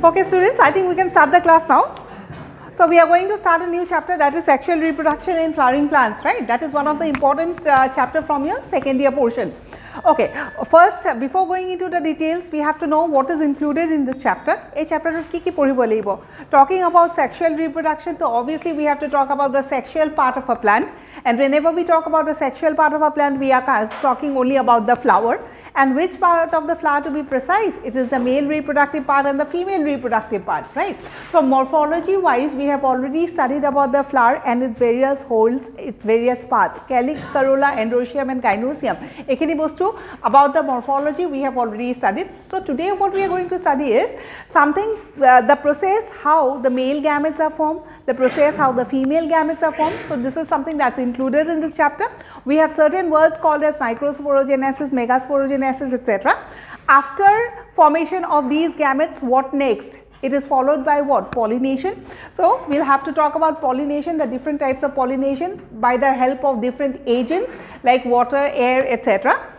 Okay students, I think we can start the class now. So we are going to start a new chapter, that is sexual reproduction in flowering plants, right? That is one of the important chapter from your second year portion. Okay, first before going into the details, we have to know what is included in this chapter. A chapter talking about sexual reproduction, so obviously we have to talk about the sexual part of a plant, and whenever we talk about the sexual part of a plant, we are talking only about the flower. And which part of the flower, to be precise, it is the male reproductive part and the female reproductive part, right? So morphology wise, we have already studied about the flower and its various holes, its various parts, calyx, corolla, androecium and gynoecium. Ekhini bostu about the morphology we have already studied. So today what we are going to study is something, the process how the male gametes are formed, the process how the female gametes are formed. So this is something that's included in this chapter. We have certain words called as microsporogenesis, megasporogenesis, etc. After formation of these gametes, what next? It is followed by what? Pollination. So we'll have to talk about pollination, the different types of pollination by the help of different agents like water, air, etc.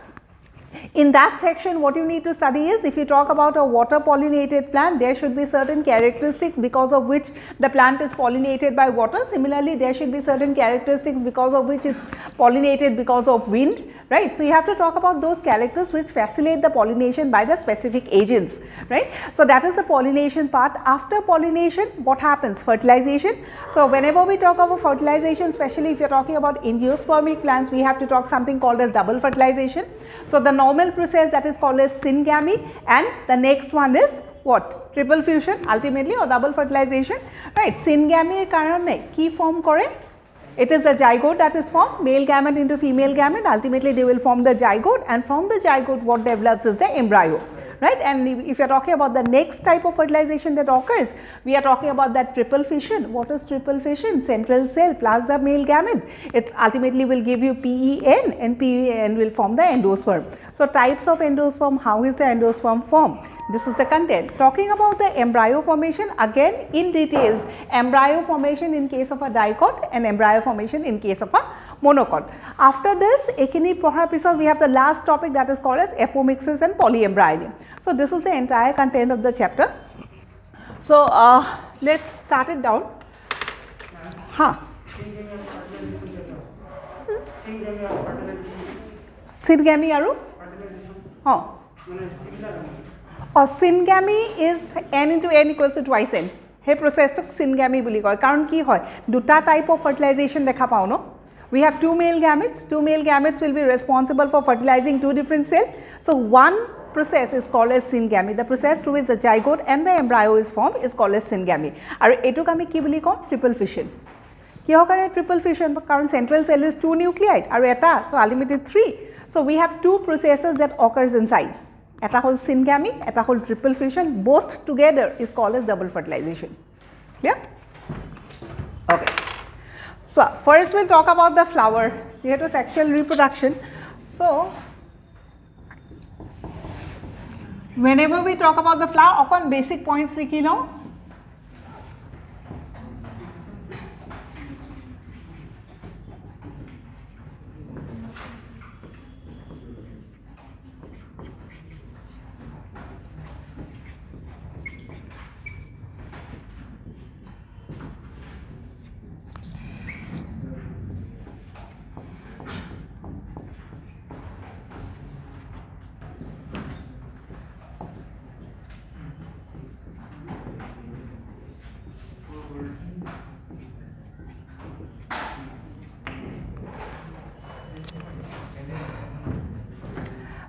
In that section, what you need to study is, if you talk about a water pollinated plant, there should be certain characteristics because of which the plant is pollinated by water. Similarly, there should be certain characteristics because of which it's pollinated because of wind, right? So you have to talk about those characters which facilitate the pollination by the specific agents, right? So that is the pollination part. After pollination, what happens? Fertilization. So whenever we talk about fertilization, especially if you're talking about angiospermic plants, we have to talk something called as double fertilization. So the normal process, that is called as syngamy, and the next one is what? Triple fusion ultimately, or double fertilization, right? Syngamy karone ki form kore? It is the zygote that is formed, male gamete into female gamete. Ultimately they will form the zygote, and from the zygote what develops is the embryo, right? And if you are talking about the next type of fertilization that occurs, we are talking about that triple fission. What is triple fission? Central cell plus the male gamete. It ultimately will give you PEN, and PEN will form the endosperm. So types of endosperm, how is the endosperm formed? This is the content. Talking about the embryo formation, again in details, embryo formation in case of a dicot and embryo formation in case of a monocot. After this, ekini pohar episode, we have the last topic that is called as apomixis and polyembryony. So this is the entire content of the chapter. So let's start it down. Syngamy aru? Syngamy is n into n equals to twice n. Hey process to syngamy boli koy. Karon ki hoy? Duta type of fertilization dekha pao no? We have two male gametes. Two male gametes will be responsible for fertilizing two different cells. So one process is called as syngamy. The process through which the zygote and the embryo is formed is called as syngamy. Aru etuk ami ki boli koy? Triple fission. Kiho kare triple fission? Karon central cell is two nuclei aru eta, so ultimately three. So we have two processes that occurs inside. Eta whole syngamy, eta whole triple fission, both together is called as double fertilization. Clear? Okay. So first we'll talk about the flower, sexual reproduction. So whenever we talk about the flower, upon basic points likhi lo.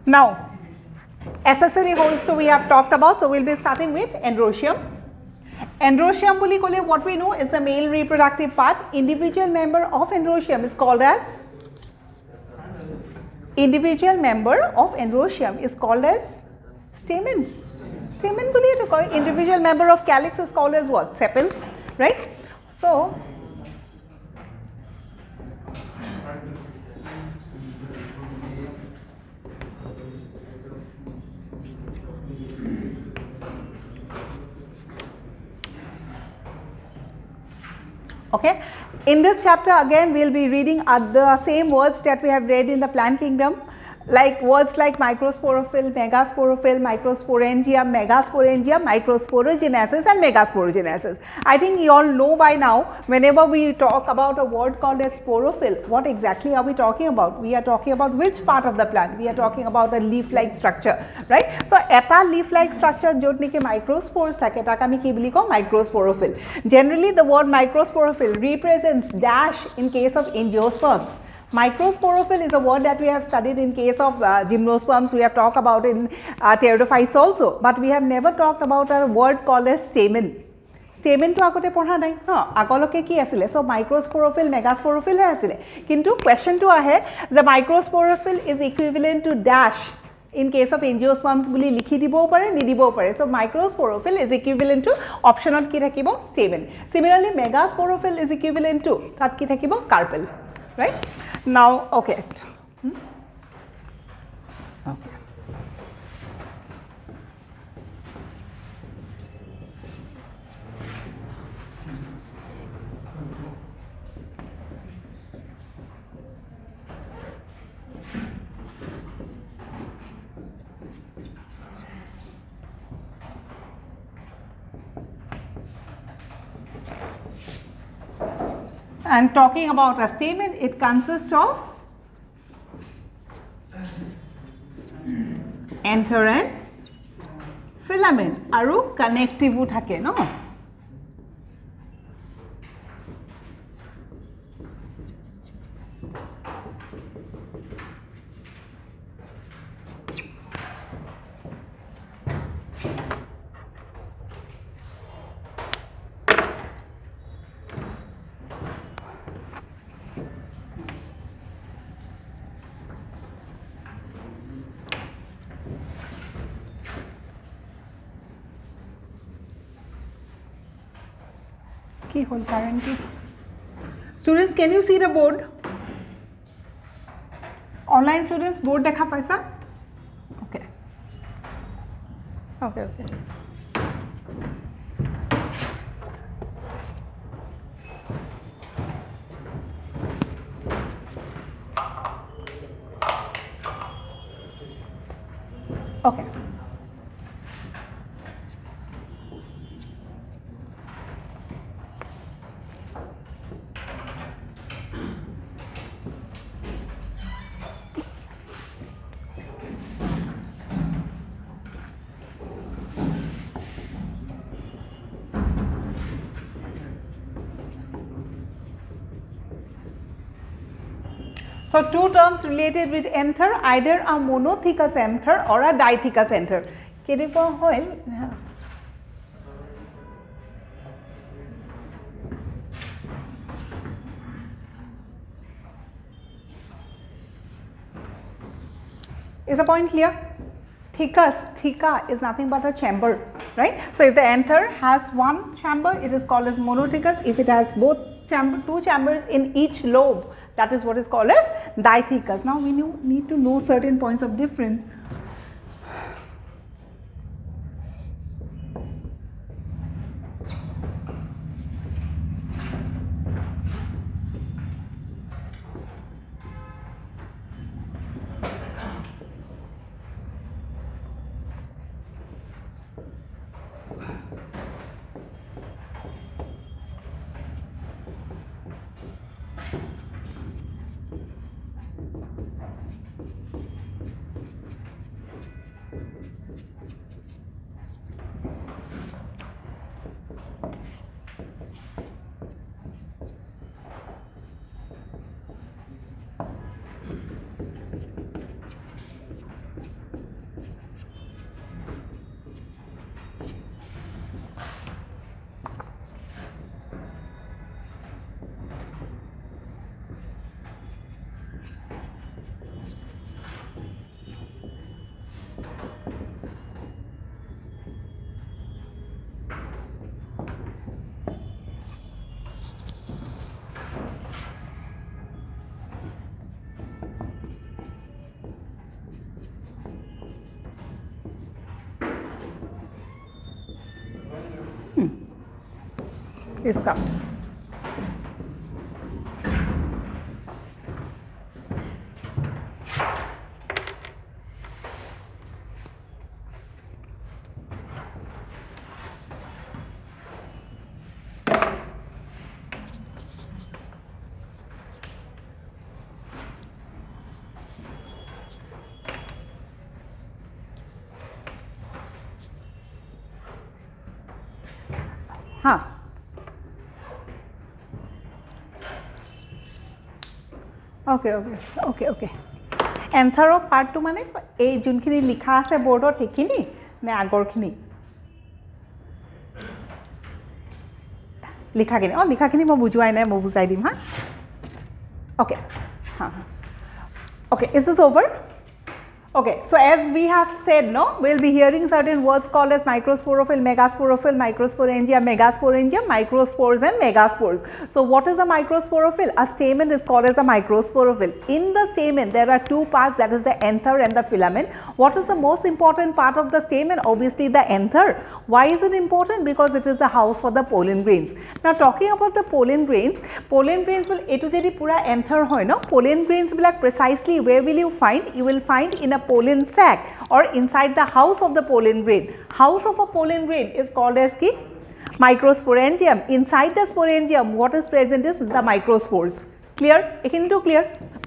Now, accessory holes, so we have talked about, so we'll be starting with androecium. Androecium boli kole, what we know is the male reproductive part. Individual member of androecium is called as stamen. Stamen boli to call. Individual member of calyx is called as what? Sepals, right? So okay, in this chapter again we will be reading the same words that we have read in the plant kingdom. like words like microsporophyll, megasporophyll, microsporangia, megasporangia, microsporogenesis and megasporogenesis. I think you all know by now, whenever we talk about a word called as sporophyll, what exactly are we talking about? We are talking about which part of the plant? We are talking about the leaf-like structure, right? So, eta leaf-like structure jot niki microspores thake tak ami ki boli kau microsporophyll. Generally, the word microsporophyll represents dash in case of angiosperms. Microsporophyll is a word that we have studied in case of gymnosperms. We have talked about in pteridophytes also, but we have never talked about a word called as stamen. Stamen to agote porha nai no agoloke ki asile, so microsporophyll, megasporophyll hai asile, kintu question to ahe the microsporophyll is equivalent to dash in case of angiosperms boli likhi dibo pare nidibo pare. So microsporophyll is equivalent to option ot ki thakibo stamen. Similarly megasporophyll is equivalent to tat ki thakibo carpel, right? Now, okay. Okay. And talking about a stamen, it consists of anther and filament aru connective thake no. Students, can you see the board? Online students, board dekha paisa? Okay. Okay, okay. Okay. So two terms related with anther, either a monothecous anther or a dithecous anther. Is the point clear? Thecus, theca is nothing but a chamber, right? So if the anther has one chamber, it is called as monothecous. If it has both two chambers in each lobe, that is what is called as dithecous. Now we need to know certain points of difference. इसका हाँ okay okay okay okay एन्থাৰৰ পাৰ্টটো মানে এই যোনখিনি লিখা আছে বৰ্ডত সেইখিনি নে আগৰখিনি লিখাখিনি লিখাখিনি মই বুজুৱাই নাই মই বুজাই দিম হা ওকে হা okay is this over Okay, so as we have said, no, we'll be hearing certain words called as microsporophyll, megasporophyll, microsporangia, megasporangia, microspores and megaspores. So what is a microsporophyll? A stamen is called as a microsporophyll. In the stamen, there are two parts, that is the anther and the filament. What is the most important part of the stamen? Obviously the anther. Why is it important? Because it is the house for the pollen grains. Now talking about the pollen grains will etu jodi pura anther hoy no, pollen grains bilak precisely where will you find? You will find in a pollen sac or inside the house of the pollen grain. House of a pollen grain is called as ki microsporangium. Inside the sporangium, what is present is the microspores. Clear? Ekhini to clear?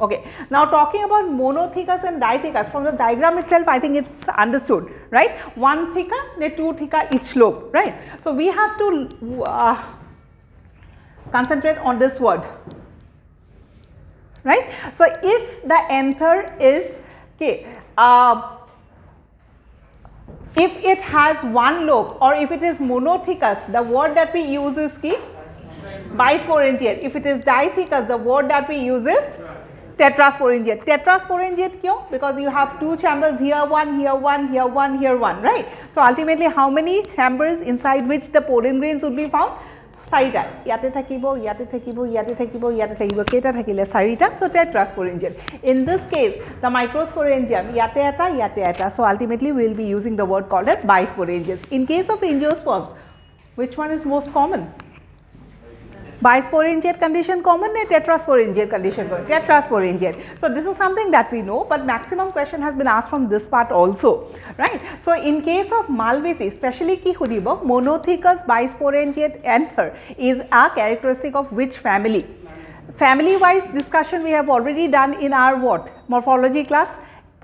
Okay. Now talking about monothecous and dithecous, from the diagram itself, I think it's understood, right? One theca, two theca each lobe, right? So we have to concentrate on this word, right? So if the anther is okay. If it has one lobe or if it is monothecous, the word that we use is ki bisporangiate. If it is dithecous, the word that we use is tetrasporangiate. Tetrasporangiate kyo? Because you have two chambers, here one, here one, here one, here one, right? So ultimately how many chambers inside which the pollen grains would be found? চাৰিটা ইয়াতে থাকিব ইয়াতে থাকিব ইয়াতে থাকিব ইয়াতে থাকিব কেইটা থাকিলে চাৰিটা so tetrasporangiate. In this case the microsporangium ইয়াতে এটা so ultimately we will be using the word called as bisporangiates. In case of angiosperms, which one is most common? Bisporangiate condition common or tetrasporangiate condition common? Tetrasporangiate. So this is something that we know, but maximum question has been asked from this part also, right? So in case of Malvaceae, especially ki hudibo, monothecous bisporangiate anther is a characteristic of which family? Family wise discussion we have already done in our what? Morphology class.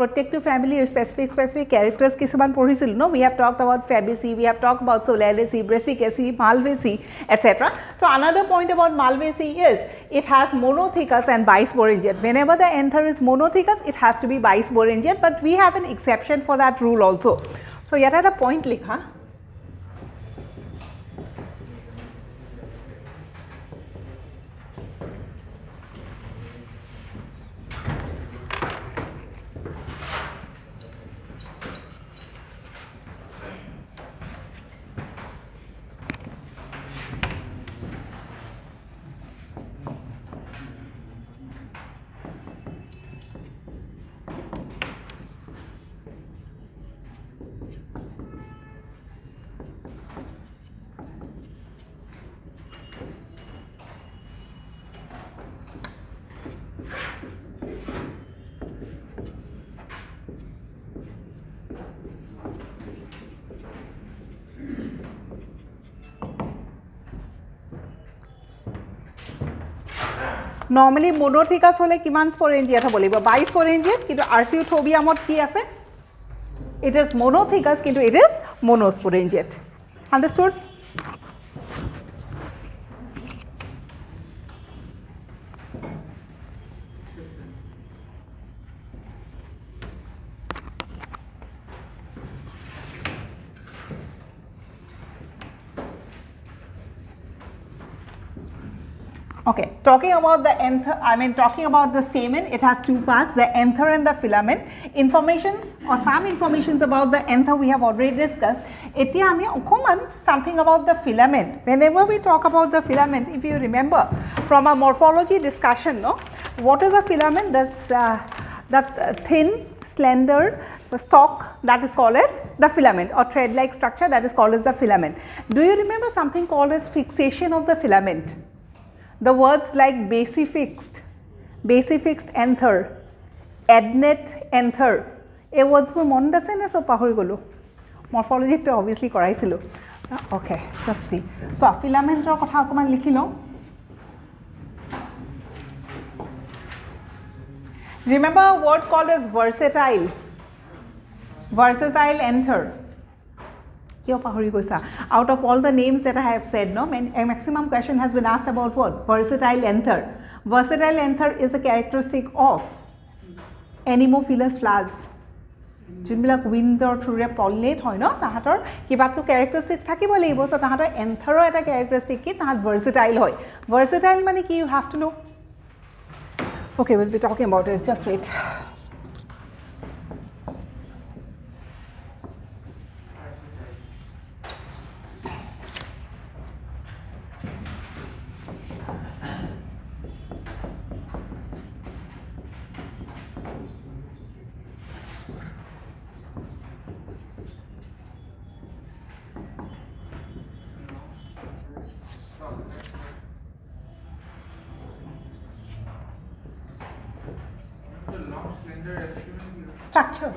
Protective family specific characters kisuman পঢ়িছিল no, we have talked about Fabaceae, we have talked about Solanaceae, Brassicaceae, Malvaceae, etc. So another point about Malvaceae is it has monothecous and bisporangiate. Whenever the anther is monothecous, it has to be bisporangiate, but we have an exception for that rule also. So yet at a point likha normally monothecous hole kiman sporangiate hobo lagibo bisporangiate kintu arceuthobiumot ki ase it is monothecous kintu it is monosporangiate. Understood? Okay, talking about the anther, talking about the stamen, it has two parts, the anther and the filament. Informations or some informations about the anther we have already discussed. Etia ami okoman something about the filament. Whenever we talk about the filament, if you remember from a morphology discussion, no, what is a filament? That's that thin, slender stalk that is called as the filament, or thread-like structure that is called as the filament. Do you remember something called as fixation of the filament? The words like basifixed anther, adnate anther, এই wordsবোৰ মনত আছে নে সব পাহৰি গলো? Morphology তো obviously কৰাইছিলো. Okay, just see. So filamentor কথা অকমান লিখি লওঁ. Remember a word called as versatile anther. Out of all the names that I have said, no, a maximum question has been asked about what? Versatile anther. Versatile anther is a characteristic of anemophilous flowers. যোনবিলাক উইণ্ডৰ থ্ৰুৰে pollinate হয় ন তাহাঁতৰ কিবাটো characteristics থাকিব লাগিব চ' তাহাঁতৰ এন্থাৰৰ এটা কেৰেক্টাৰিষ্টিক কি তাহাঁত ভাৰ্চিটাইল হয় ভাৰ্চিটাইল মানে কি you have to know okay we'll be talking about it just wait structure.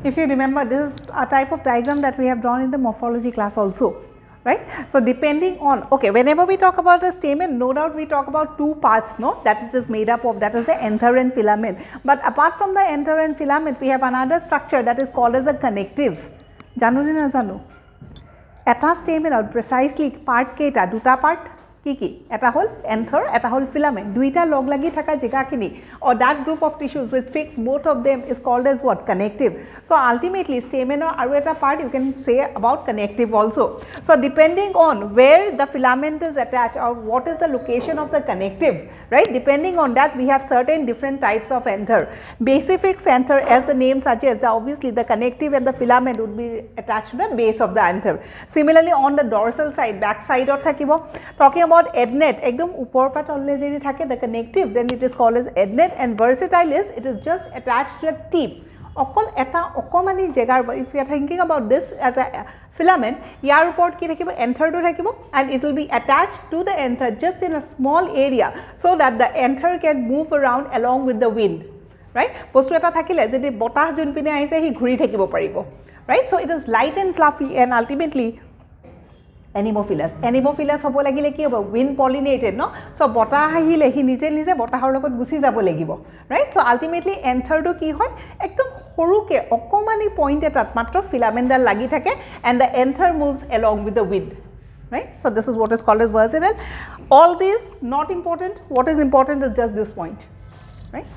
If you remember, this is a type of diagram that we have drawn in the morphology class also, right? So depending on, okay, whenever we talk about a stamen, no doubt we talk about two parts, no, that it is made up of, that is the anther and filament. But apart from the anther and filament, we have another structure that is called as a connective. Janu ni na janu? Eta stamen or precisely part keita, duta part, কি এটা হল anther এটা হল filament দুইটা log লাগি থাকা জায়গাখিনি or that group of tissues with fixed both of them is called as what connective so ultimately stamen or aru eta part you can say about connective also so depending on where the filament is attached or what is the location of the connective right depending on that we have certain different types of anther basifix anther as the name suggests obviously the connective and the filament would be attached to the base of the anther similarly on the dorsal side back side or thakibo talking about adnet ekdom upor pa tolle jedi thake the connective then it is called as adnet and versatile is it is just attached to the tip okol eta okomani jegar if you are thinking about this as a filament yar upor ki rakhibo anther to rakhibo and it will be attached to the anther just in a small area so that the anther can move around along with the wind right bostu eta thakile jedi botah jun pine aise hi ghuri thakibo paribo right so it is light and fluffy and ultimately anemophilous hobo lagile ki hobo wind pollinated no so botah ahile hi nije botahor logot gusi jabo lagibo right so ultimately anther to ki hoy ekdom horuke okomani point etat matro filament dal lagi thake and the anther moves along with the wind right so this is what is called as versatile all these not important what is important is just this point right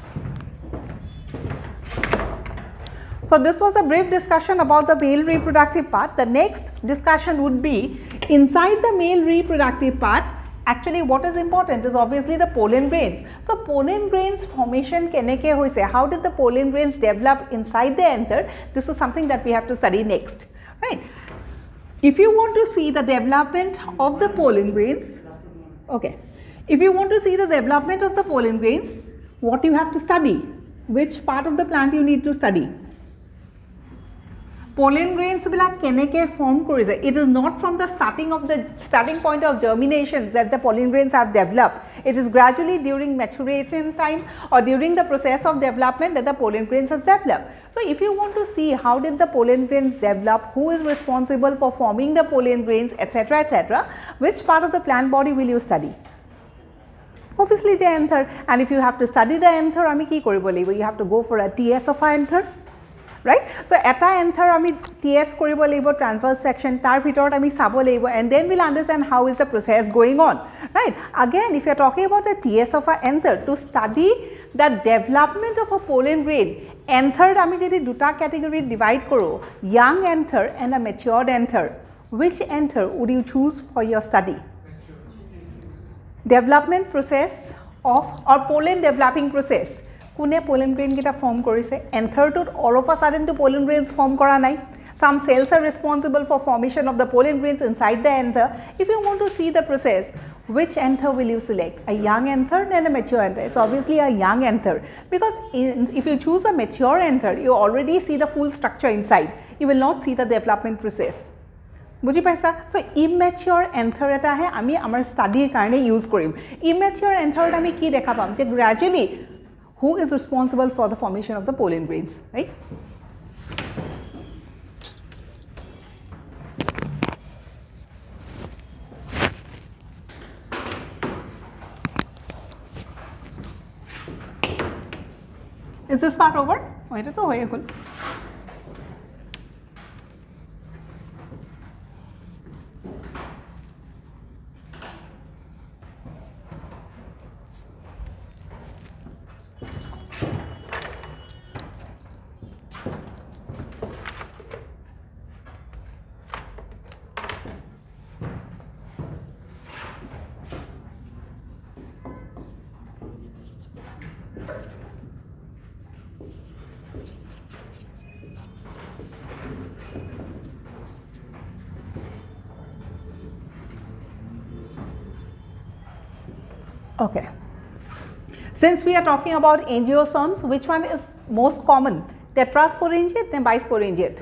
So this was a brief discussion about the male reproductive part. The next discussion would be inside the male reproductive part. Actually, what is important is obviously the pollen grains. So pollen grains formation keneke hoise. How did the pollen grains develop inside the anther? This is something that we have to study next, right? If you want to see the development of the pollen grains, okay. If you want to see the development of the pollen grains, what you have to study? Which part of the plant you need to study? Pollen grains বিলাক কেনেকে form কৰিছে. It is not from the starting point of germination that the pollen grains have developed. It is gradually during maturation time or during the process of development that the pollen grains has developed. So if you want to see how did the pollen grains develop, who is responsible for forming the pollen grains, etc., which part of the plant body will you study? Obviously the anther. And if you have to study the anther, আমি কি কৰিব লাগিব? You have to go for a TS of a anther. Right? So eta anther ami TS koribo lagibo transverse section tar bhitorot ami sabo lagibo and then we'll understand how is the process going on. Right? Again, if you are talking about a TS of a anther, to study the development of a pollen grain, anther ami jodi duta category divide koro, young anther and a matured anther, which anther would you choose for your study? Development process of or pollen developing process. কোনে pollen grain kita form korise? Anther to all of a sudden to pollen grains form kora nai. Some cells are responsible for formation of the pollen grains inside the anther. If you want to see the process, which anther will you select? A young anther and a mature anther? It's obviously a young anther because if you choose a mature anther, you already see the full structure inside. You will not see the development process. বুজি পাইছা? So immature anther এটা হে আমি আমাৰ study কাৰণে use কৰিম. Immature anther আমি কি দেখা পাম যে gradually who is responsible for the formation of the pollen grains, right? Is this part over? Oh, এটা তো হয়ে গেল. Okay. Since we are talking about angiosperms, which one is most common? Tetrasporangiate and bisporangiate?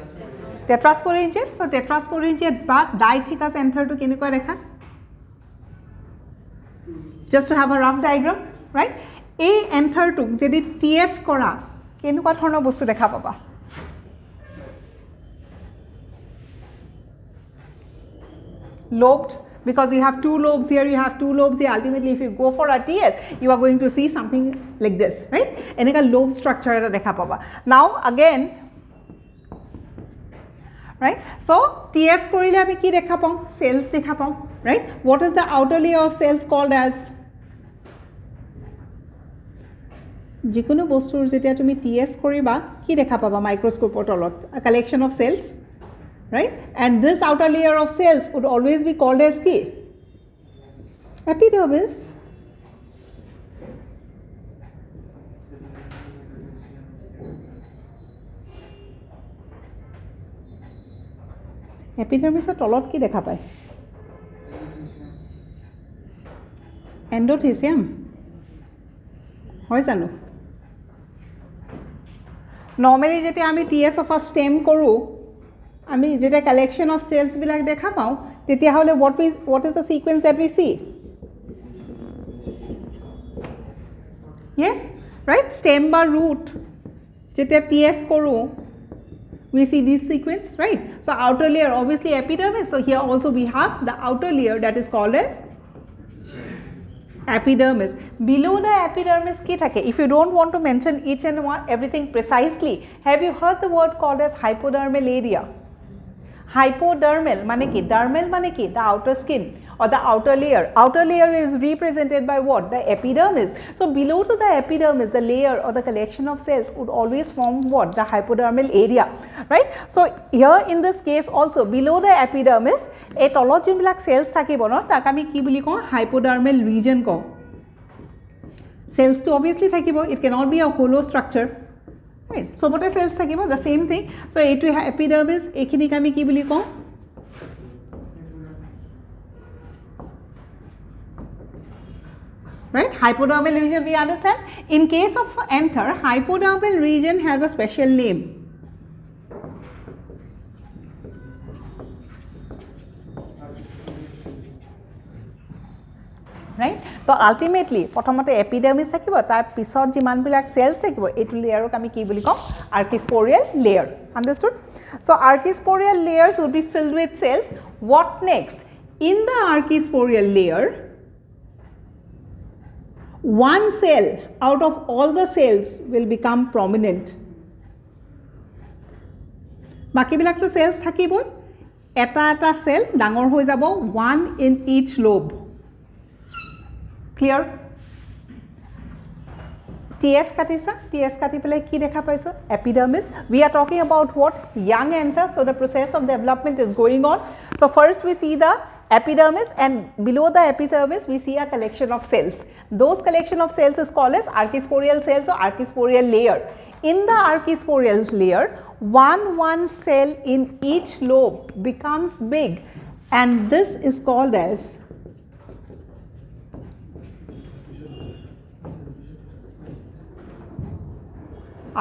Tetrasporangiate. So tetrasporangiate but dithecous anther to kenikwa rekha? Just to have a rough diagram, right? A anther to jodi TS kora kenikwa dhoroner bostu dekha paba? Lobed. Because you have two lobes here, you have two lobes here. Ultimately, if you go for a TS, you are going to see something like this, right? Eneka lobe structure eta dekha paba. Now again, right? So TS korile ami ki dekha pam? Cells dekha pam, right? What is the outer layer of cells called as? Jikono bostur jetia tumi TS koriba ki dekha paba microscope tolot? A collection of cells. Right? And this outer layer of cells would always be called as ki? Epidermis. Epidermis er tolot ki dekha pai? Endothecium. Hoy jano? Normally jete ami TS of a stem koru, আমি যেটা collection of cells বিলাক দেখা পাও তেতিয়া হলে what is the sequence that we see? Yes, right? Stem বা root যেটা TS কৰো we see this sequence, right? So outer layer obviously epidermis. So here also we have the outer layer that is called as epidermis. Below the epidermis ki thake? If you don't want to mention each and one everything precisely, have you heard the word called as hypodermal area? Hypodermal mane ki? Dermal mane ki? The outer skin or the outer layer. Outer layer is represented by what? The epidermis. So below to the epidermis, the layer or the collection of cells would always form what? The hypodermal area, right? So here in this case also below the epidermis, a tolot jimbilak cells thakibo no tak ami ki buli ko? Hypodermal region ko. Cells to obviously thakibo, it cannot be a hollow structure. Right. So what are cells thakibo? The same thing. So a to epidermis ekhini ami ki buli ko? right? Hypodermal region we understand. In case of anther, hypodermal region has a special name. Right? So ultimately, প্ৰথমতে epidermis থাকিব, তাৰ পিছত যিমানবিলাক cells থাকিব, এইটো layerক আমি কি বুলি কম? Archisporial layer. Understood? So archisporial layers will be filled with cells. What next? In the archisporial layer, one cell out of all the cells will become prominent. বাকিবিলাকটো cells থাকিব, এটা cell ডাঙৰ হৈ যাব, one in each lobe. Clear? TS katisa, TS kati pelai ki dekha paiso? Epidermis. We are talking about what? Young anther. So the process of development is going on. So first we see the epidermis, and below the epidermis we see a collection of cells. Those collection of cells is called as archisporial cells or archisporial layer. In the archisporial layer, one cell in each lobe becomes big, and this is called as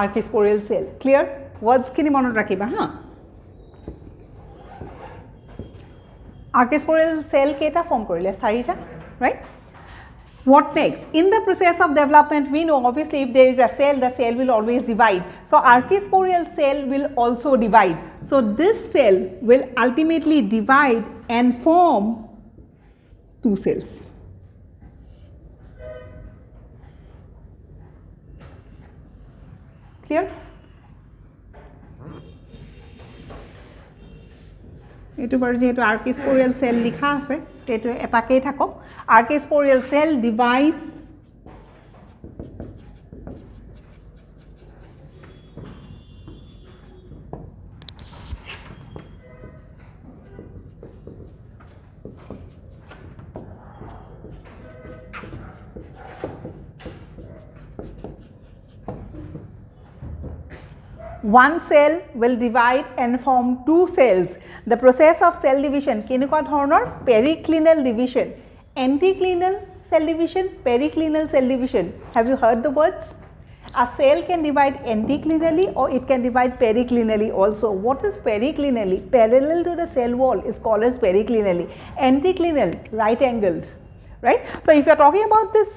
archisporial cell. Clear? Words kini monot rakhiba, ha? Archisporial cell keita form korile? Sarita, right? What next? In the process of development, we know obviously if there is a cell, the cell will always divide. So archisporial cell will also divide. So this cell will ultimately divide and form two cells. Clear? এইটো বাৰু যেহেতু archisporial cell লিখা আছে, এইটো এটাকেই থাকক. Archisporial cell divides one cell will divide and form two cells. The process of cell division, keneকুৱা ধৰণৰ? Periclinal division. Anticlinal cell division, periclinal cell division. Have you heard the words? A cell can divide anticlinally or it can divide periclinally also. What is periclinally? Parallel to the cell wall is called as periclinally. Anticlinal, right angled. Right? So if you are talking about this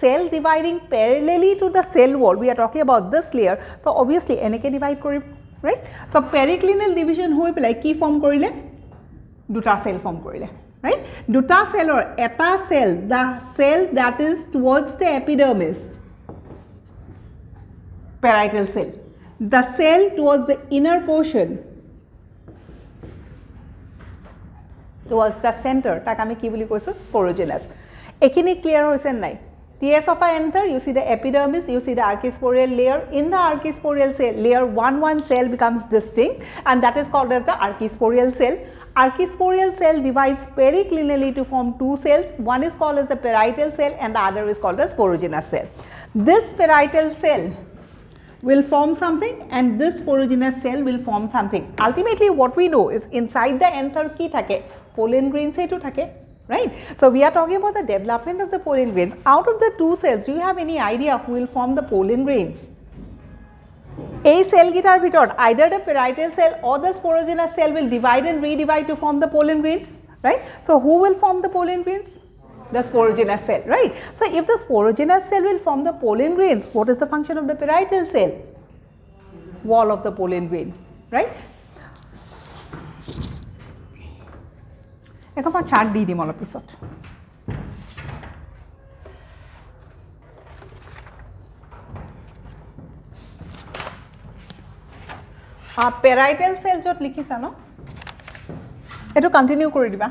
cell dividing parallelly to the cell wall, we are talking about this layer, so obviously enake divide korib, right? So periclinal division hoi pelai ki form korile? Duta cell form korile, right? Duta cell or eta cell, the cell that is towards the epidermis, parietal cell. The cell towards the inner portion, towards the center, tak ami ki boli koisu? Sporogenous. Ekini clear hoise nai? TS of a anther, you see the epidermis, you see the archisporial layer. In the archisporial cell layer, one cell becomes distinct, and that is called as the archisporial cell. Archisporial cell divides periclinally to form two cells. One is called as the parietal cell and the other is called as sporogenous cell. This parietal cell will form something and this sporogenous cell will form something. Ultimately what we know is inside the anther ki thake? Pollen grains etu thake, right? So we are talking about the development of the pollen grains. Out of the two cells, do you have any idea who will form the pollen grains? A cell gitar bhitor, either the parietal cell or the sporogenous cell will divide and redivide to form the pollen grains, right? So who will form the pollen grains? The sporogenous cell, right? So if the sporogenous cell will form the pollen grains, what is the function of the parietal cell? Wall of the pollen grain, right? এখন মই shirt দি দিম অলপ পিছত. Parietal চেল য'ত লিখিছা ন, এইটো continue কৰি দিবা.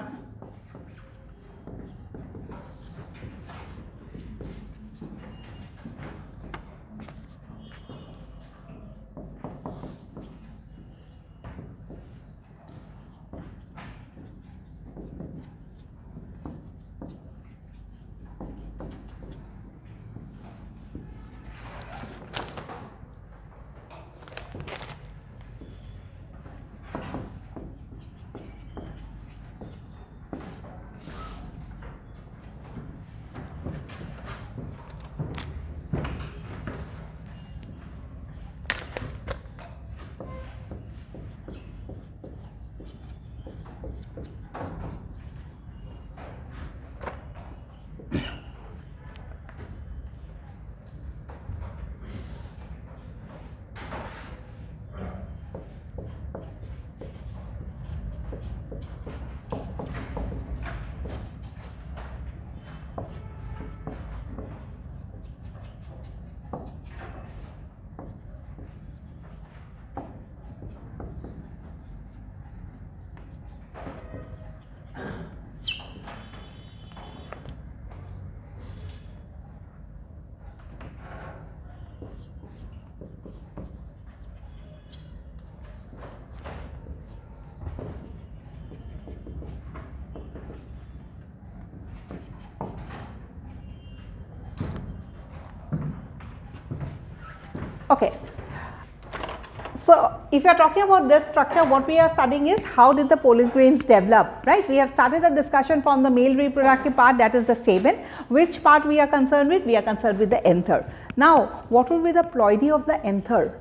Okay. So, if you are talking about this structure, what we are studying is how did the pollen grains develop, right? We have started a discussion from the male reproductive part, that is the stamen. Which part we are concerned with? We are concerned with the anther. Now, what will be the ploidy of the anther?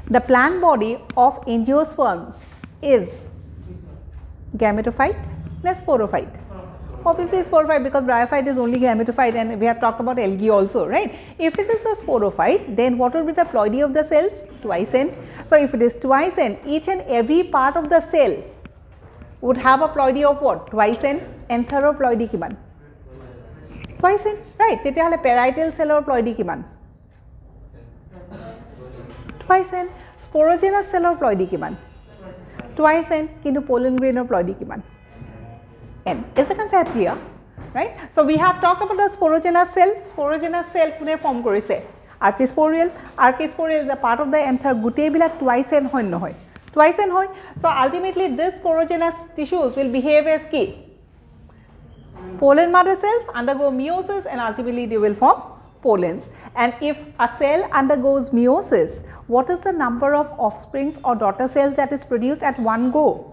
The plant body of angiosperms is gametophyte or sporophyte? Obviously sporophyte, because bryophyte is only gametophyte, and we have talked about algae also, right? If it is a sporophyte, then what will be the ploidy of the cells? Twice n. So, if it is twice n, each and every part of the cell would have a ploidy of what? Twice n. Antherer ploidy kiman? Twice n, right? Tete hale parietal cellor ploidy kiman? Twice n. Sporogenous cellor ploidy kiman? Twice n. Kintu pollen grainor ploidy kiman? N. Is the concept clear? Right? So, we have talked about the sporogenous cell. Sporogenous cell kune form korise? Archisporial. Archisporial is a part of the anther. Gutei bilak twice n hoy nohoy? Twice n hoy. So, ultimately this sporogenous tissues will behave as ki? Pollen mother cells undergo meiosis, and ultimately they will form pollens. And if a cell undergoes meiosis, what is the number of offsprings or daughter cells that is produced at one go?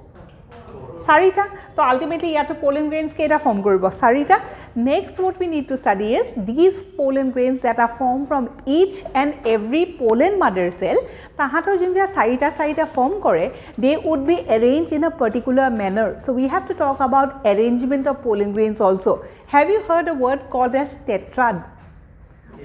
Sarita. So, ultimately yato pollen grains keita form koribo? Sarita. Next, what we need to study is these pollen grains that are formed from each and every pollen mother cell, tahator junja sarita form kore, they would be arranged in a particular manner. So, we have to talk about arrangement of pollen grains also. Have you heard a word called as tetrad?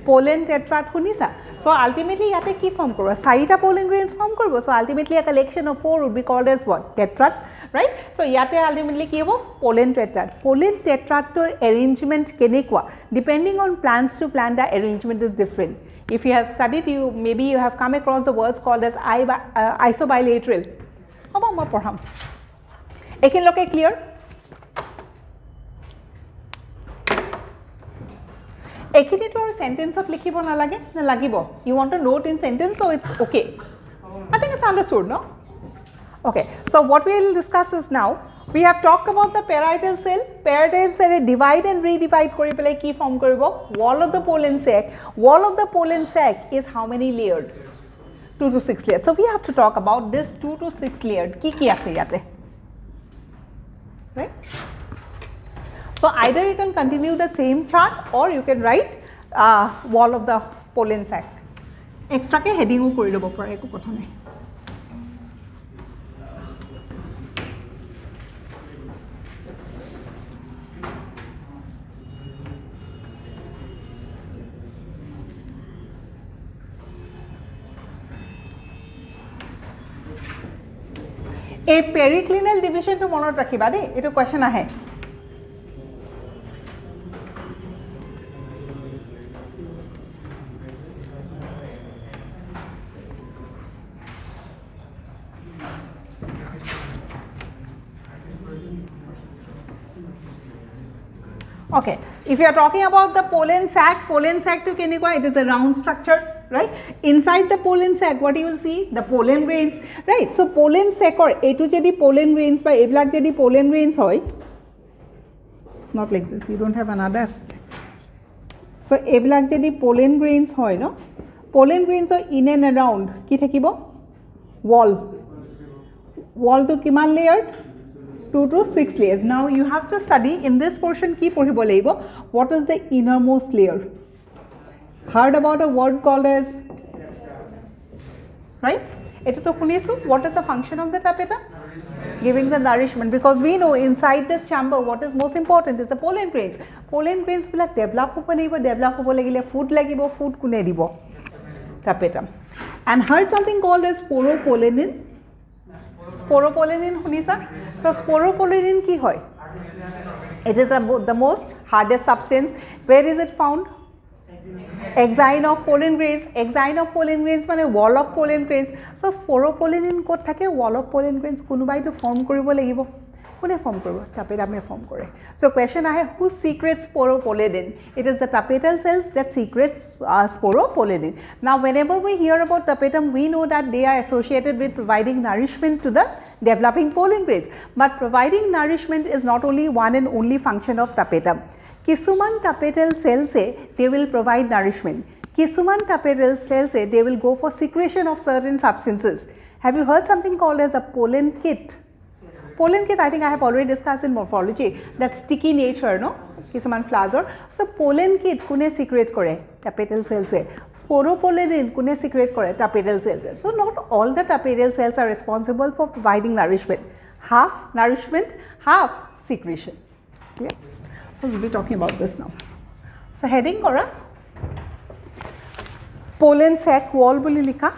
Pollen tetrad hunisa. So, ultimately yate ki form koribo? Sarita pollen grains form koribo. So, ultimately a collection of 4 would be called as what? Tetrad. Right? So, yate ultimately ki hobo? Pollen tetrad. Pollen tetrad tor arrangement kenekwa? Depending on plants to plant, the arrangement is different. If you have studied, maybe you have come across the words called as isobilateral. Hobo ma porham. Ekin loke clear? Ekhini to sentence of likhibo na lage na lagibo? You want to note in sentence, so it's okay. I think it's understood, no? Okay. So, what we will discuss is now, we have talked about the parietal cell. Parietal cell divide and redivide kori pelai ki form koribo? Wall of the pollen sac. Wall of the pollen sac is how many layered? 2 to 6 layered. So, we have to talk about this 2 to 6 layered. Ki ase yate? Right? So, either you can continue the same chart, or you can write wall of the pollen sac. Extra ke heading u kori lobo pare eko kotha nai. A periclinal division to monot rakhiba de, eto question ahe. Okay. If you are talking about the pollen sac to kenekwa, it is a round structure, right? Inside the pollen sac, what you will see? The pollen grains, right? So, pollen sac or A2 jedi pollen grains by A black jedi pollen grains hoy. Not like this, you don't have another. So, A black jedi pollen grains hoy, no? Pollen grains are in and around. Ki thakibo? Wall. Wall to kiman layered? 2 to 6 layers. Now, you have to study in this portion ki poribo laibo, what is the innermost layer? Heard about a word called as, right? What is the function of the tapetum? Giving the nourishment, because we know inside this chamber what is most important is the pollen grains. Pollen grains will develop food lagibo, food kune dibo tapetum. And heard something called as sporopollenin. Sporopollenin hunisa. So, sporopollenin ki hoy? It is the most hardest substance. Where is it found? Exine of pollen grains. Exine of pollen grains mane wall of pollen grains. So, sporopollenin kot thake wall of pollen grains kunubai to form koribo lagibo. Kune form koribo? Tapetum form kore. So, question ahe, who secretes sporopollenin? It is the tapetal cells that secretes sporopollenin. Now, whenever we hear about tapetum, we know that they are associated with providing nourishment to the developing pollen grains. But providing nourishment is not only one and only function of tapetum. Kisuman tapetal cells they will provide nourishment. Kisuman tapetal cells they will go for secretion of certain substances. Have you heard something called as a pollen kit? Pollen kit I think I have already discussed in morphology, that sticky nature, no? Kisuman flowers. So pollen kit kune secrete kore tapetal cells. Sporopollenin kune secrete kore tapetal cells. So not all the tapetal cells are responsible for providing nourishment. Half nourishment, half secretion. Okay? So we will be talking about this now. So heading kora pollen sac wall boli likha.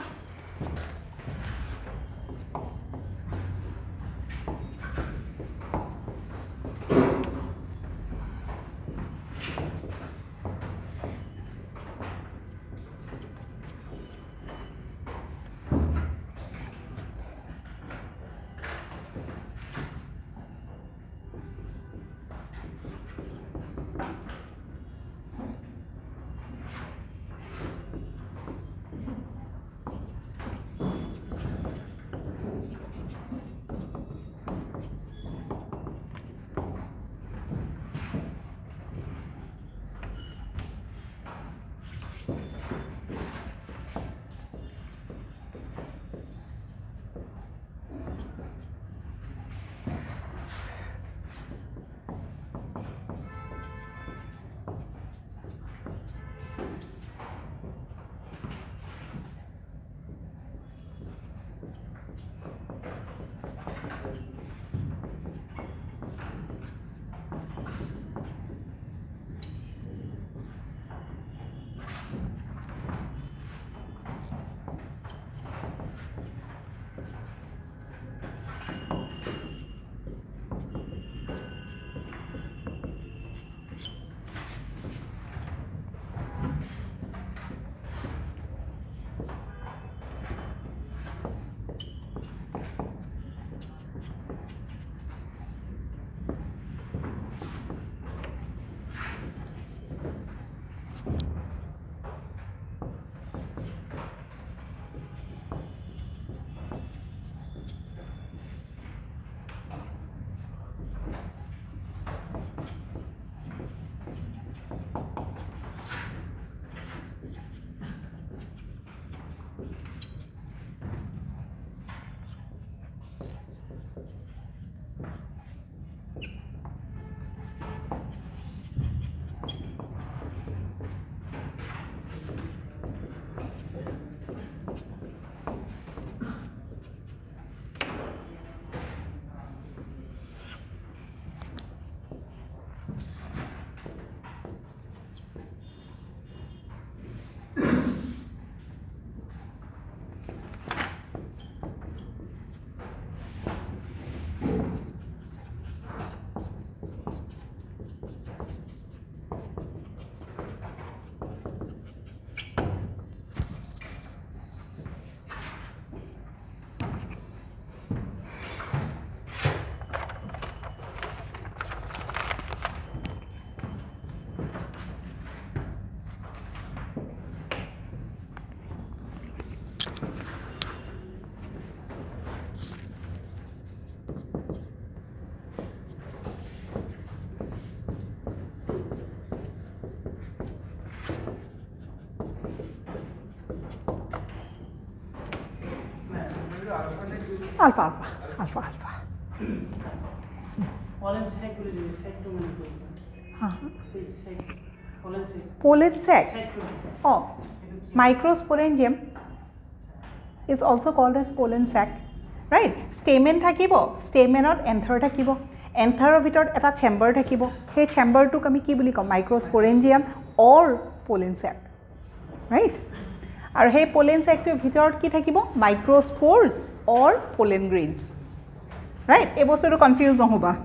Alpha, alpha, alpha, alpha. Pollen sac will be sac to pollen sac. Pollen sac. Oh, microsporangium is also called as pollen sac, right? Stamen thakibo, stamenot anther thakibo. Anther bhitor eta chamber thakibo. He chamber to kami ki boli kom microsporangium or pollen sac, right? Aru he pollen sac to bhitor ki thakibo microspores or pollen grains, right? Ei bostu to confuse nohoba.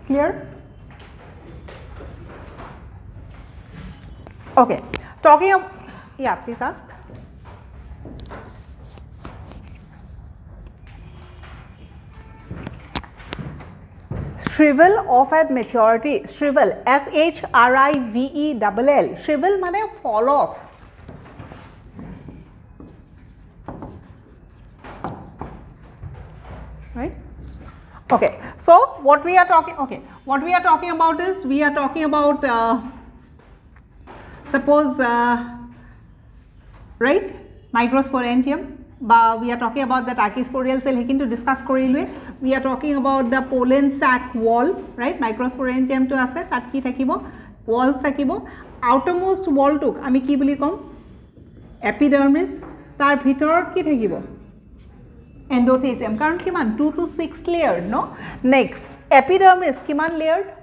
Clear? Okay, talking of, yeah, please ask. Shrivel off at maturity. Shrivel, SHRIVELL. Shrivel mane fall off. Right? Okay, so what we are talking about is, we are talking about suppose right, microsporangium, we are talking about the tachysporial cell, to discuss korilue. We are talking about the pollen sac wall, right, microsporangium to ase tat ki thakibo, walls thakibo, outermost wall tuk ami ki buli kom, epidermis, tar bhitorot ki thakibo, endothelium, karon kiman 2 to 6 layered, no. Next, epidermis kiman layered,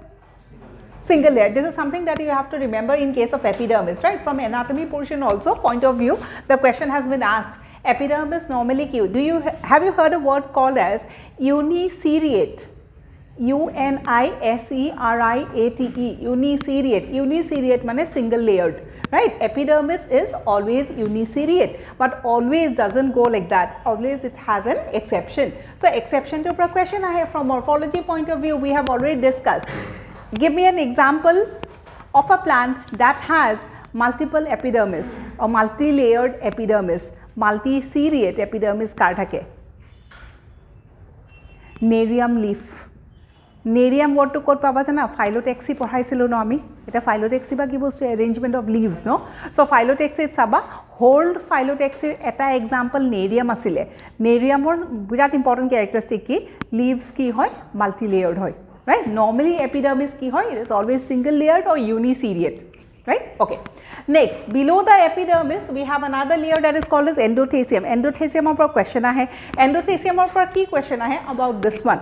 single layer. This is something that you have to remember in case of epidermis, right? From anatomy portion also point of view, the question has been asked. Epidermis normally, have you heard a word called as uniseriate? UNISERIATE, uniseriate. Uniseriate means single layered, right? Epidermis is always uniseriate, but always doesn't go like that. Always it has an exception. So exception to a question I have from morphology point of view, we have already discussed. Give me an example of a plant that has multiple epidermis or multi-layered epidermis, multi-seriate epidermis kar thake. Nerium leaf. Nerium word to kod paba jana, phyllotaxy পঢ়াইছিলো no ami, eta phyllotaxy ba ki bostu, arrangement of leaves, no. So phyllotaxy saba, hold phyllotaxy eta example nerium asile. Nerium or birat important characteristic ki leaves ki hoy multi-layered hoy, right? Normally epidermis ki hoy, it is always single layered or uniseriate, right? Okay. Next, below the epidermis we have another layer that is called as endothelium. Endothelium or question ahe, endothelium or ki question ahe about this one,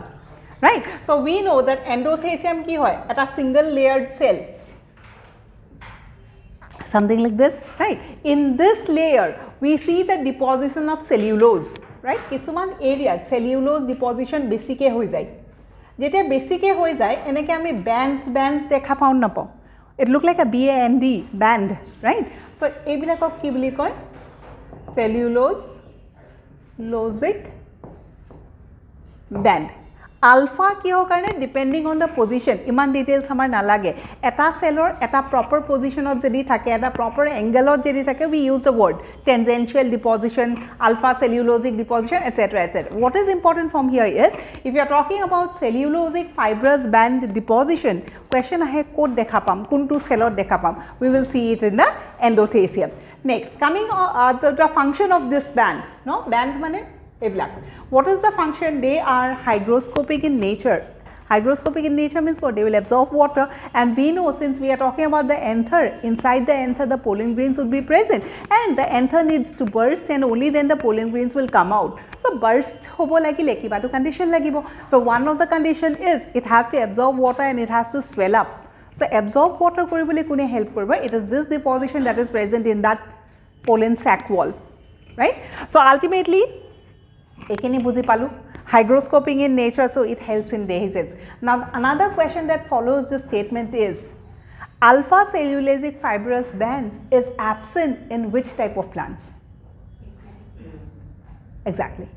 right? So we know that endothelium ki hoy at a single layered cell, something like this, right? In this layer we see the deposition of cellulose, right? Kisuman area cellulose deposition basically hoi jay. Jete basically hoi jay, eneke ami bands dekha paun na pao. It look like a BAND, band, right? So ebilakok ki boli koy, cellulose losic band. Alpha kiho karone depending on the position, iman details hamar nalage. Eta cellor eta proper position of jedi thake, eta proper angle of jedi thake, we use the word tangential deposition, alpha cellulosic deposition, etc., etc. What is important from here is, if you are talking about cellulosic fibrous band deposition, question ahe kod dekha pam, kuntu cellor dekha pam, we will see it in the endothelium. Next, coming the function of this band, no, band mane what is the function? They are hygroscopic in nature. Hygroscopic in nature means what? They will absorb water, and we know, since we are talking about the anther, inside the anther the pollen grains would be present, and the anther needs to burst, and only then the pollen grains will come out. So burst hobo lagile kiba to condition lagibo. So one of the condition is it has to absorb water and it has to swell up. So absorb water koribole kune help korba. It is this deposition that is present in that pollen sac wall, right? So ultimately, ekini buji palu, hygroscoping in nature, so it helps in dehiscence. Now another question that follows this statement is, alpha cellulosic fibrous bands is absent in which type of plants? Exactly.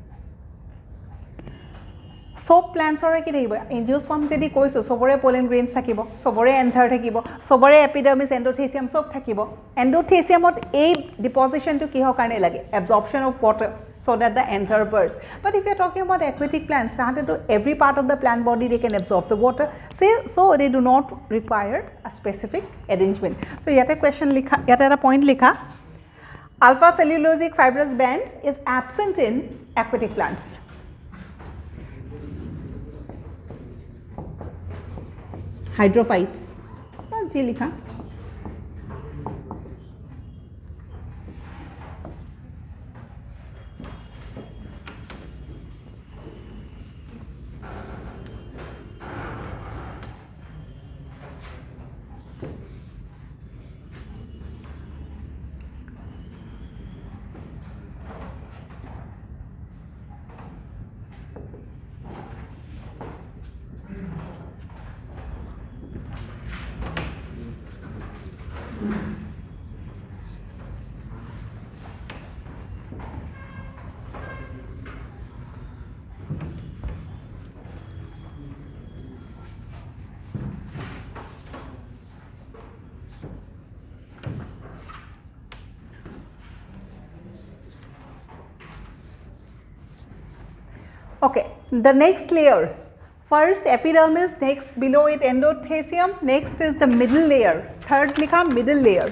Soap plants are ki thakibo, angiosperm jedi koiso sobore pollen grains thakibo, sobore anther thakibo, sobore epidermis endothelium sob thakibo. Endothelium ot a deposition to kiho karone lage, absorption of water, so that the anther bursts. But if you are talking about aquatic plants, to every part of the plant body they can absorb the water, so they do not require a specific arrangement. So yet a question likha, yet a point likha, alpha cellulosic fibrous bands is absent in aquatic plants. Hydrophytes, ji likha. Okay, the next layer, first epidermis, next below it endothecium, next is the middle layer, third likha middle layer.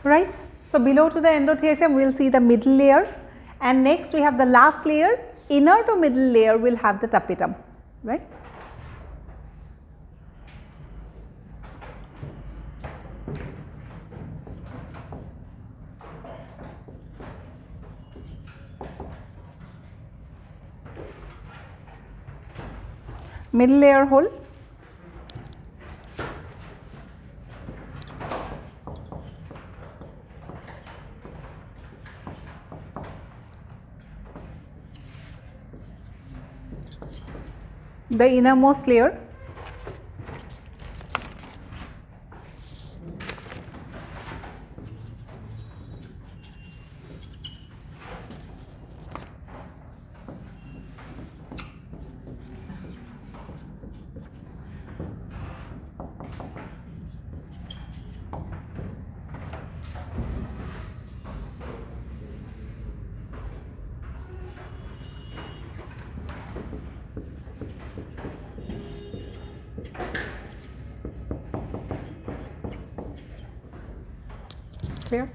Right. So, below to the endothecium we will see the middle layer, and next we have the last layer, inner to middle layer will have the tapetum, right. Middle layer hole. The innermost layer. Clear?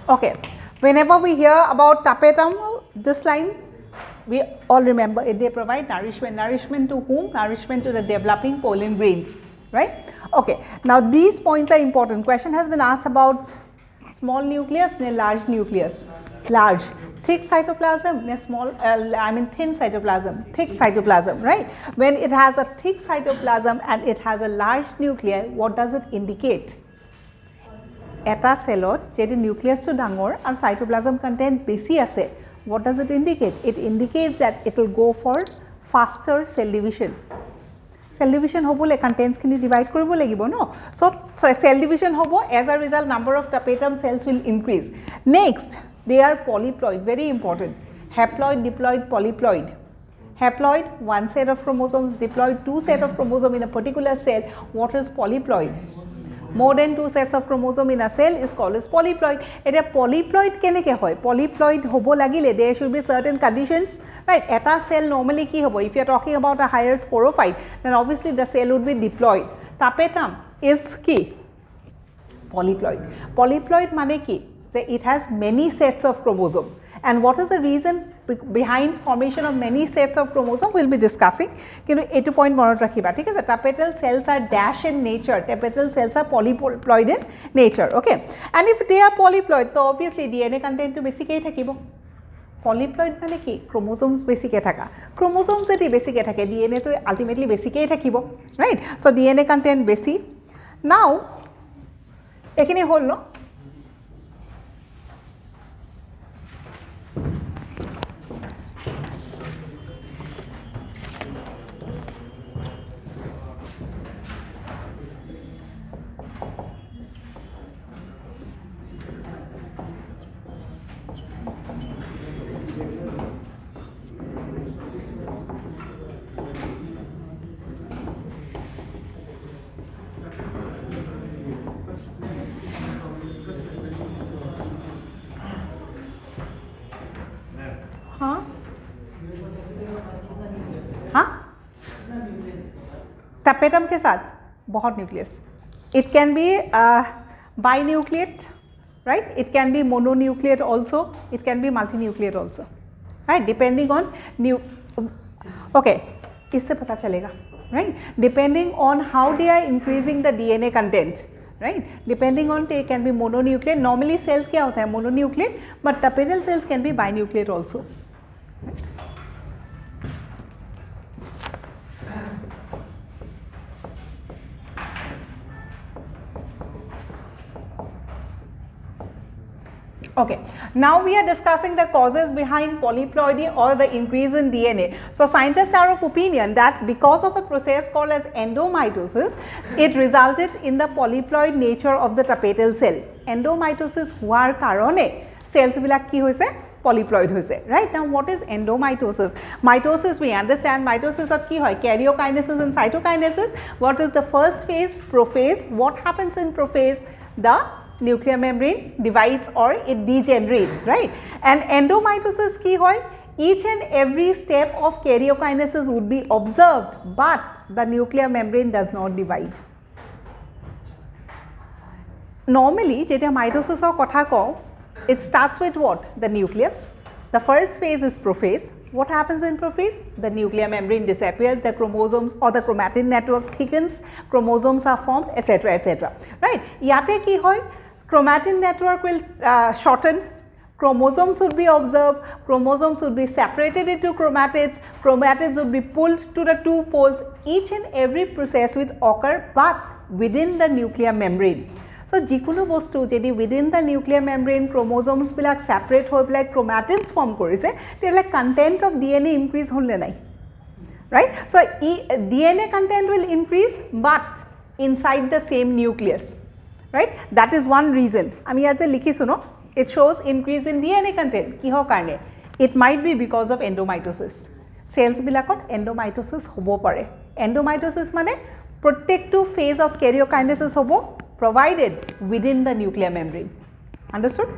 Okay. Whenever we hear about tapetum, this line we all remember it, they provide nourishment. Nourishment to whom? Nourishment to the developing pollen grains, right? Okay. Now these points are important. Question has been asked about small nucleus and large nucleus. Large. Thick cytoplasm, small, thin cytoplasm, thick cytoplasm, right? When it has a thick cytoplasm and it has a large nuclei, what does it indicate? Eta cellot, jedi nucleus to dangor and cytoplasm content besi ase, what does it indicate? It indicates that it will go for faster cell division. Cell division hobole contents kini divide koribo lagibo no. So cell division hobo, as a result number of tapetum cells will increase. Next, they are polyploid, very important. Haploid, diploid, polyploid. Haploid, one set of chromosomes, diploid, two set of chromosomes in a particular cell. What is polyploid? More than two sets of chromosome in a cell is called as polyploid. Eta polyploid keneke hoy? Polyploid hobo lagile, there should be certain conditions, right? Eta cell normally ki hobo? If you are talking about a higher sporophyte, then obviously the cell would be diploid. Tapetum is ki? Polyploid. Polyploid mane ki? It has many sets of chromosome. And what is the reason behind formation of many sets of chromosome? We will be discussing. Kintu etu point monot rakhiba, thik ase? Tapetal cells are dash in nature. Tapetal cells are polyploid in nature. Okay. And if they are polyploid, so obviously DNA content to basically thakibo. Polyploid mane ki? Chromosomes basically thaka. Chromosomes eti basically thake. DNA to ultimately basically thakibo, right? So DNA content basic. Now, ekini hol no. Tapetum के साथ बहुत nucleus. It can be binucleate, right? It can be mononucleate also. It can be multinucleate also, right? Depending on okay, इससे पता चलेगा, right? Depending on how they are increasing the DNA content, right? Depending on they can be mononucleate. Normally cells क्या होता है? Mononucleate, but tapetal cells can be binucleate also. Right? Okay, now we are discussing the causes behind polyploidy or the increase in DNA. So scientists are of opinion that because of a process called as endomitosis, it resulted in the polyploid nature of the tapetal cell. Endomitosis huar karone cells bilak ki hoise? Polyploid hoise, right? Now what is endomitosis? Mitosis, we understand mitosis of ki hoy? Karyokinesis and cytokinesis. What is the first phase? Prophase. What happens in prophase? The nuclear membrane divides or it degenerates, right? And endomitosis ki hoy? Each and every step of karyokinesis would be observed, but the nuclear membrane does not divide. Normally, jeta mitosis or kotha ko, it starts with what? The nucleus. The first phase is prophase. What happens in prophase? The nuclear membrane disappears, the chromosomes or the chromatin network thickens, chromosomes are formed, etc., etc. Right? Yate ki hoy? Chromatin network will shorten, chromosomes would be observed, chromosomes would be separated into chromatids, chromatids would be pulled to the two poles. Each and every process will occur, but within the nuclear membrane. So, jikono bostu jedi within the nuclear membrane chromosomes bilak separate hoy bilak chromatids form korise, tele content of DNA increase hole nai, right? So, DNA content will increase, but inside the same nucleus. Right? That is one reason. Ami aaj likhisu no, it shows increase in DNA content. Kiho karne? It might be because of endomitosis. Cells bilakot endomitosis hobo pare. Endomitosis mane protective phase of karyokinesis hobo provided within the nuclear membrane. Understood?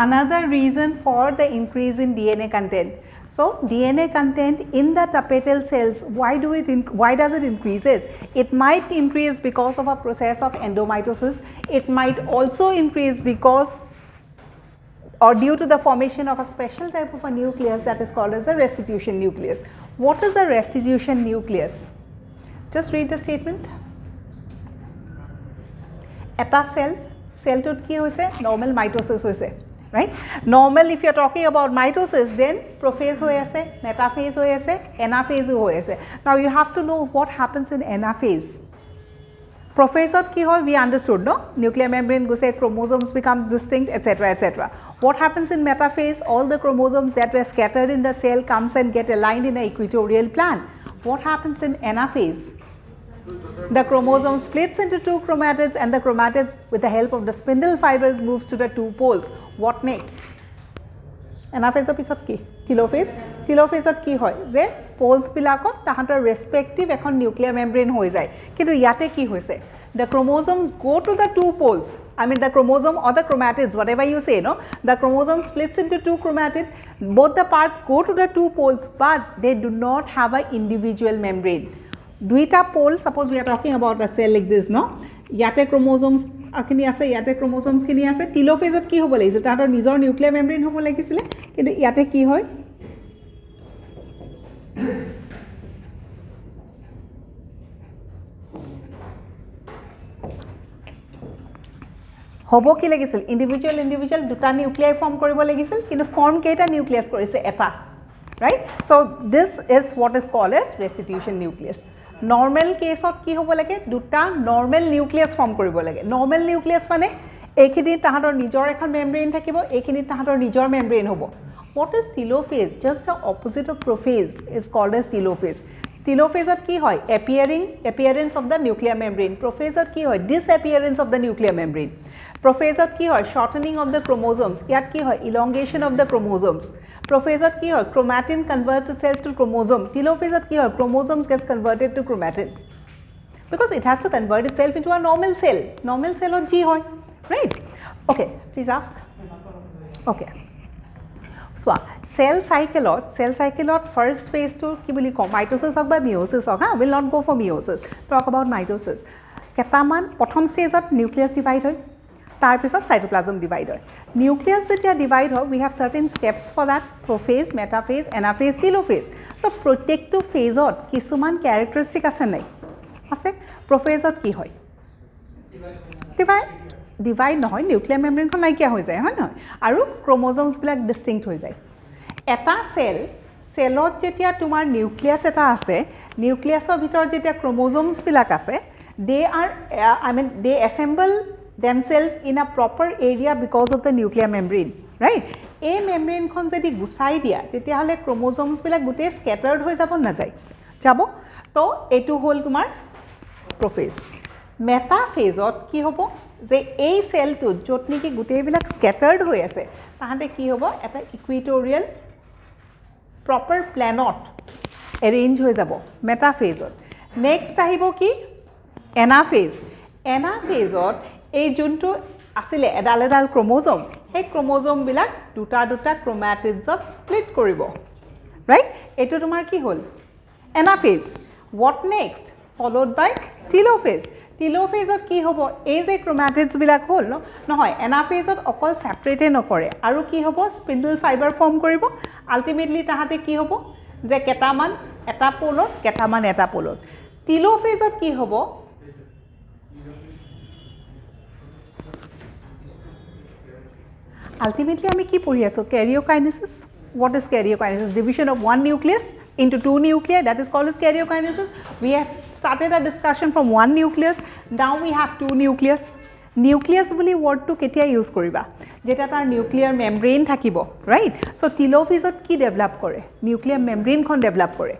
another reason for the increase in DNA content. So DNA content in the tapetal cells, why does it increases? It might increase because of a process of endomitosis. It might also increase because or due to the formation of a special type of a nucleus that is called as a restitution nucleus. What is a restitution nucleus? Just read the statement. Eta cell to ki hoise normal mitosis hoise, right? Normal, if you are talking about mitosis, then prophase hoye ase, metaphase hoye ase, anaphase hoye ase. Now you have to know what happens in anaphase. Prophase of ki hoy, we understood, no? Nuclear membrane goes, chromosomes becomes distinct, etc., etc. What happens in metaphase? All the chromosomes that were scattered in the cell comes and get aligned in an equatorial plan. What happens in anaphase? The chromosome splits into two chromatids, and the chromatids, with the help of the spindle fibers, moves to the two poles. What next? Anaphase pisot ki? Telophase. Telophase ki hoy? Je poles bilakot tahantor respective ekhon nuclear membrane hoy jay. Kintu yate ki hoise? The chromosomes go to the two poles. I mean the chromosome or the chromatids, whatever you say, no? The chromosome splits into two chromatids. Both the parts go to the two poles, but they do not have an individual membrane. Duita pole, suppose we are talking about a cell like this, no? Yate chromosomes akini ase, yate chromosomes kini ase. Telophase ki hobo lagise? Tahator nijor nuclear membrane hobo lagisile, kintu yate ki hoy? Hobo ki lagisil? Individual duta nuclei form koribo lagisil, kintu form keita nucleus korise eta, right? So this is what is called as restitution nucleus. Normal case of ki hobo lage? Duta normal nucleus form koribo lage. Normal nucleus mane ekhini tahator nijor ekhon membrane thakibo, ekhini tahator nijor membrane hobo. What is telophase? Just the opposite of prophase is called as telophase. Telophase ki hoy? Appearance of the nuclear membrane. Prophase ki hoy? Disappearance of the nuclear membrane. Prophase ki hoy? Shortening of the chromosomes. Yat ki hoy? Elongation of the chromosomes. Prophase ki hoy? Chromatin converts itself to chromosome. Telophase ki hoy? Chromosomes gets converted to chromatin. Because it has to convert itself into a normal cell. Normal cell of G hoy, right? Okay, please ask. Okay. So cell cycle first phase to ki boli ko mitosis hok ba meiosis hok, ha, will not go for meiosis. Talk about mitosis. Ketaman prothom stage of nucleus divide hoy, tar pisot cytoplasm divide hoy. Nucleus jetia divide hoy, we have certain steps for that: prophase, metaphase, anaphase, telophase. So protekto phase ot kisuman characteristic ase nai? Ase. Prophase ot ki hoy? Divide নহয়, nuclear মেমব্ৰেনখন নাইকিয়া হৈ যায়, হয় নহয়? আৰু ক্ৰোমোজোমছবিলাক ডিষ্টিংক্ট হৈ যায়। এটা চেলত যেতিয়া তোমাৰ নিউক্লিয়াছ এটা আছে, নিউক্লিয়াছৰ ভিতৰত যেতিয়া ক্ৰোমোজোমছবিলাক আছে, they assemble themselves in a proper area because of the nuclear membrane, right? এই মেমব্ৰেনখন যদি গুচাই দিয়া, তেতিয়াহ'লে ক্ৰোমোজোমছবিলাক গোটেই স্কেটাৰ্ড হৈ যাব নাযায়? যাব। তো এইটো হ'ল তোমাৰ প্ৰফেজ। মেটাফেজত কি হ'ব? যে এই সেলটো য'ত নেকি গোটেইবিলাক স্কেটাৰ্ড হৈ আছে, তাহাঁতে কি হ'ব? এটা ইকুইটৰিয়েল প্ৰপাৰ প্লেনত এৰেঞ্জ হৈ যাব মেটাফেজত। নেক্সট আহিব কি? এনাফেজ। এনাফেজত এই যোনটো আছিলে এডাল এডাল ক্ৰোমোজোম, সেই ক্ৰোমোজোমবিলাক দুটা দুটা ক্ৰোমাটিডছত স্প্লিট কৰিব, ৰাইট? এইটো তোমাৰ কি হ'ল? Anaphase. What next? Followed by telophase. টিলোফেজত কি হ'ব? এই যে ক্ৰোমাটিডছবিলাক হ'ল নহয়, এনাফেজত অকল ছেপাৰেটে নকৰে, আৰু কি হ'ব? স্পিণ্ডল ফাইবাৰ ফৰ্ম কৰিব। আল্টিমেটলি তাহাঁতে কি হ'ব? যে কেইটামান এটা পলত, কেইটামান এটা পলত। টিলোফেজত কি হ'ব? আল্টিমেটলি আমি কি পঢ়ি আছোঁ? কেৰিঅকাইনেসিস। What is karyokinesis? Division of one nucleus into two nuclei, that is called as karyokinesis. We have started a discussion from one nucleus, now we have two nucleus. Nucleus বুলি wordটো কেতিয়া ইউজ কৰিবা? যেটা তাৰ nuclear মেমব্ৰেইন থাকিব, right? So টিলোফেজত কি develop কৰে? Nuclear মেমব্ৰেইনখন develop কৰে,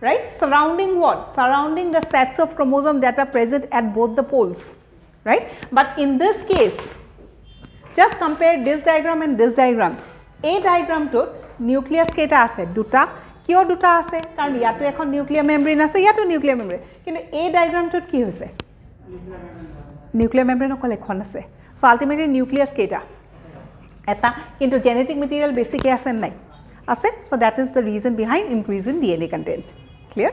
right? Surrounding what? Surrounding the sets of chromosome that are present at both the poles, right? But in this case, just compare this diagram and this diagram. এই ডায়াগ্ৰামটোত nucleus কেইটা আছে? দুটা। কিয় দুটা আছে? কাৰণ ইয়াতো এখন নিউক্লিয়াৰ মেমব্ৰেইন আছে, ইয়াতো নিউক্লিয়াৰ মেমব্ৰেইন। কিন্তু এই ডায়াগ্ৰামটোত কি হৈছে? নিউক্লিয়াৰ মেমব্ৰেইন অকল এখন আছে। সো আল্টিমেটলি নিউক্লিয়াছ কেইটা? এটা কিন্তু genetic material বেছিকৈ আছে নাই আছে so that is the reason behind increase in DNA content clear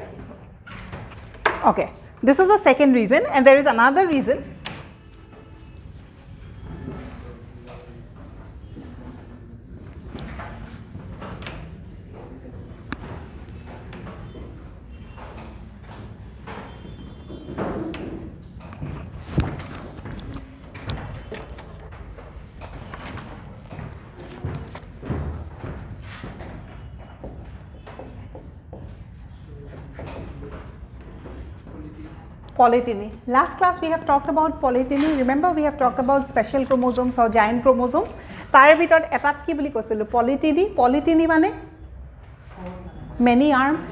okay this is the second reason and there is another reason polygyny. Last class we have talked about polygyny. Remember we have talked about special chromosomes or giant chromosomes. Tar bhitor etat ki boli koisilu polygyny. Polygyny mane many arms.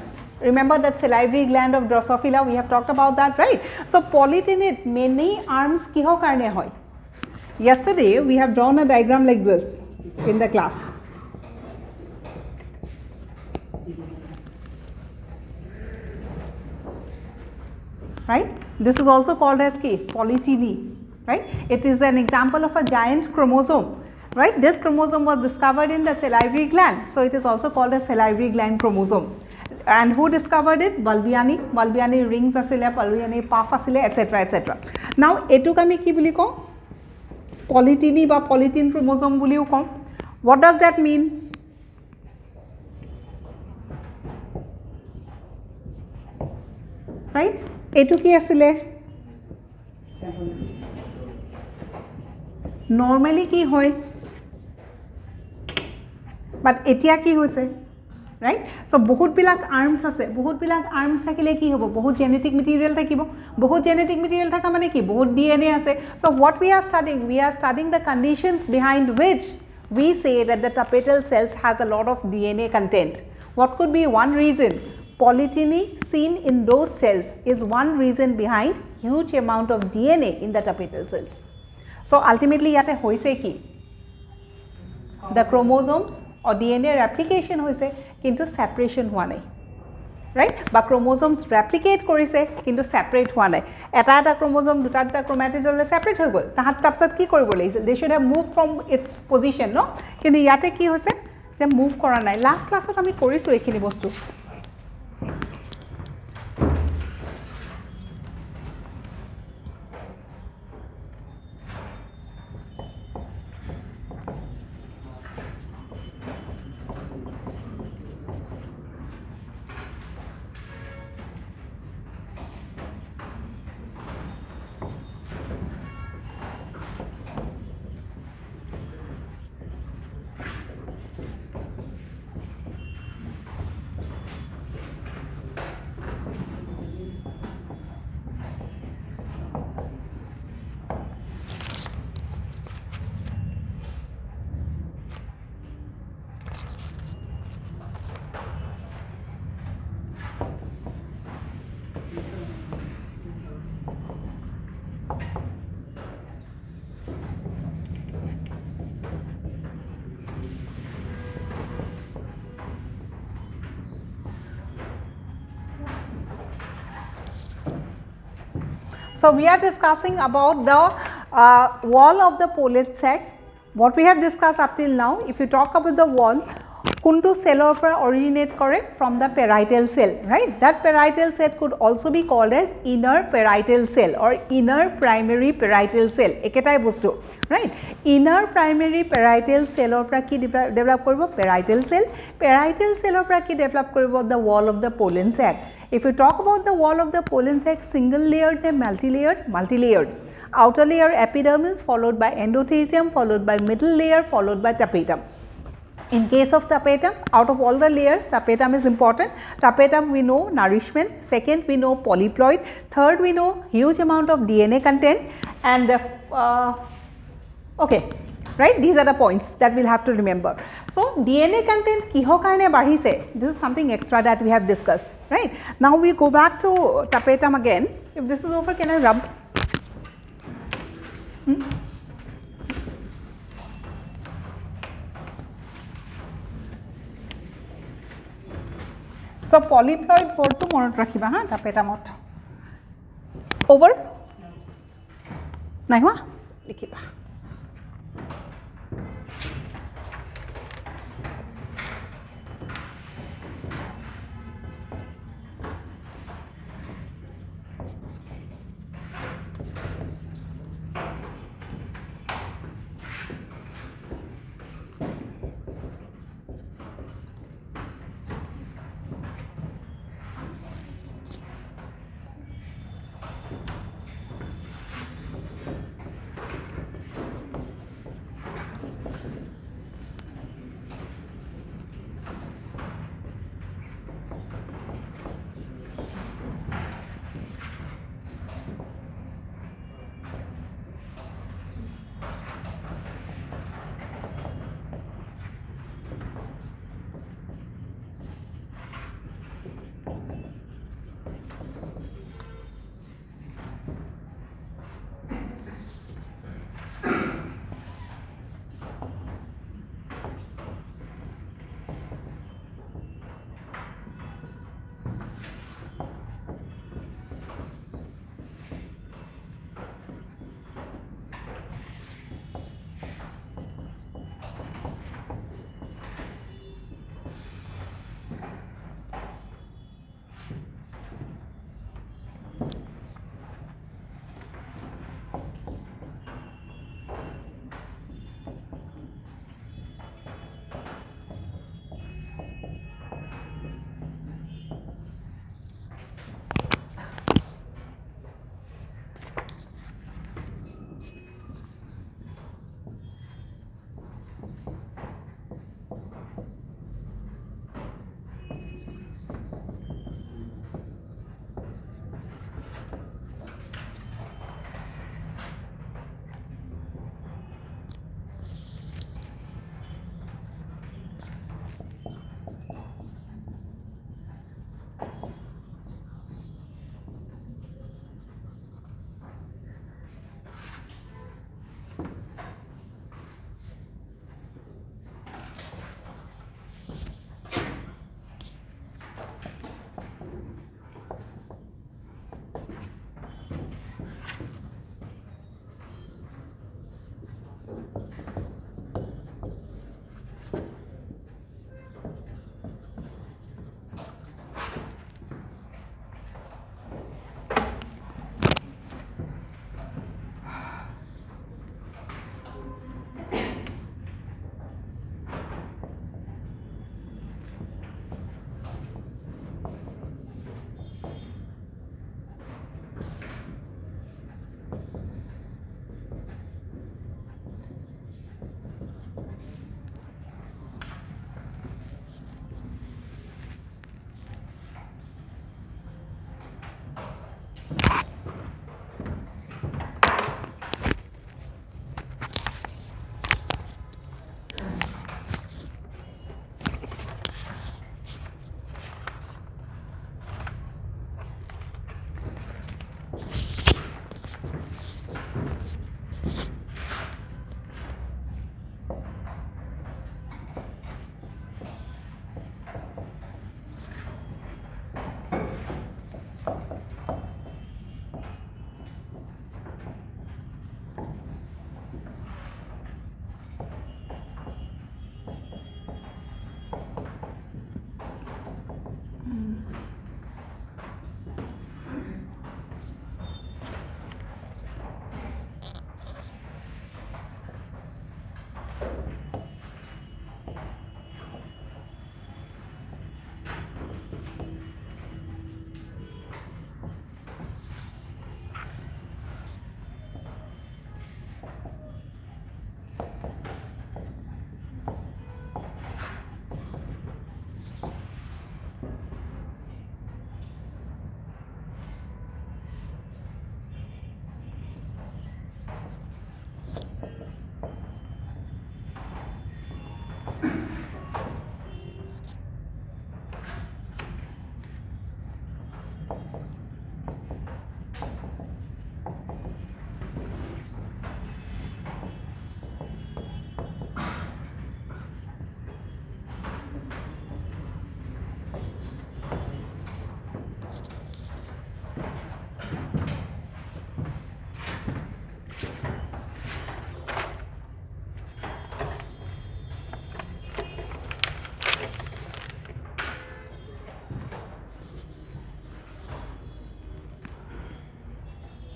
Remember that salivary gland of Drosophila we have talked about that right. So polygyny many arms kiho karone hoy. Yesterday we have drawn a diagram like this in the class. Right? This is also called as polygyny, right? It is an example of a giant chromosome, right? This chromosome was discovered in the salivary gland, so it is also called a salivary gland chromosome. And who discovered it? Balbiani. Balbiani rings asile, Balbiani puff asile, etc. etc. Now, etuk ami ki boli ko? Polygyny ba polygyny chromosome boliu ko. What does that mean? Right? এটু কি আসলে normally কি হয় but এতিয়া কি হৈছে right so বহুত বিলাক arms আছে বহুত বিলাক আর্মস থাকিলে কি হ'ব বহুত জেনেটিক ম্যাটেরিয়াল থাকিব বহুত জেনেটিক ম্যাটেরিয়াল থাকা মানে কি বহুত ডিএনএ আছে so what we are studying the conditions behind which we say that the tapetal cells has a lot of DNA content what could be one reason polygyny seen in those cells is one reason behind huge amount of DNA in the tapetal cells. So ultimately yate hoise ki the chromosomes or DNA replication hoise kintu separation hua nai right ba chromosomes replicate korise kintu separate hua nai eta chromosome duta chromatid hole separate hoy gol tahat tapsat ki koribo lagisil they should have moved from its position no kintu yate ki hoise je move kora nai last class ot ami korisu ekhini bostu So we are discussing about the wall of the pollen sac. What we have discussed up till now, if you talk about the wall, kuntu cell originate correct from the parietal cell, right? That parietal cell could also be called as inner parietal cell or inner primary parietal cell. Eketai bostu, right? Inner primary parietal cell opra ki develop koribo parietal cell. Parietal cell opra ki develop koribo the wall of the pollen sac. If you talk about the wall of the pollen sac, single layered and multi-layered, multi-layered. Outer layer epidermis followed by endothelium followed by middle layer followed by tapetum. In case of tapetum, out of all the layers, tapetum is important. Tapetum we know nourishment, second we know polyploid, third we know huge amount of DNA content and the okay, right? These are the points that we'll have to remember. So DNA content kiho karone badhise, this is something extra that we have discussed, right? Now we go back to tapetum again. If this is over, can I rub? So polyploid word to monot rakhiba ha tapetumot. Over? Nahi hua? Likhiba.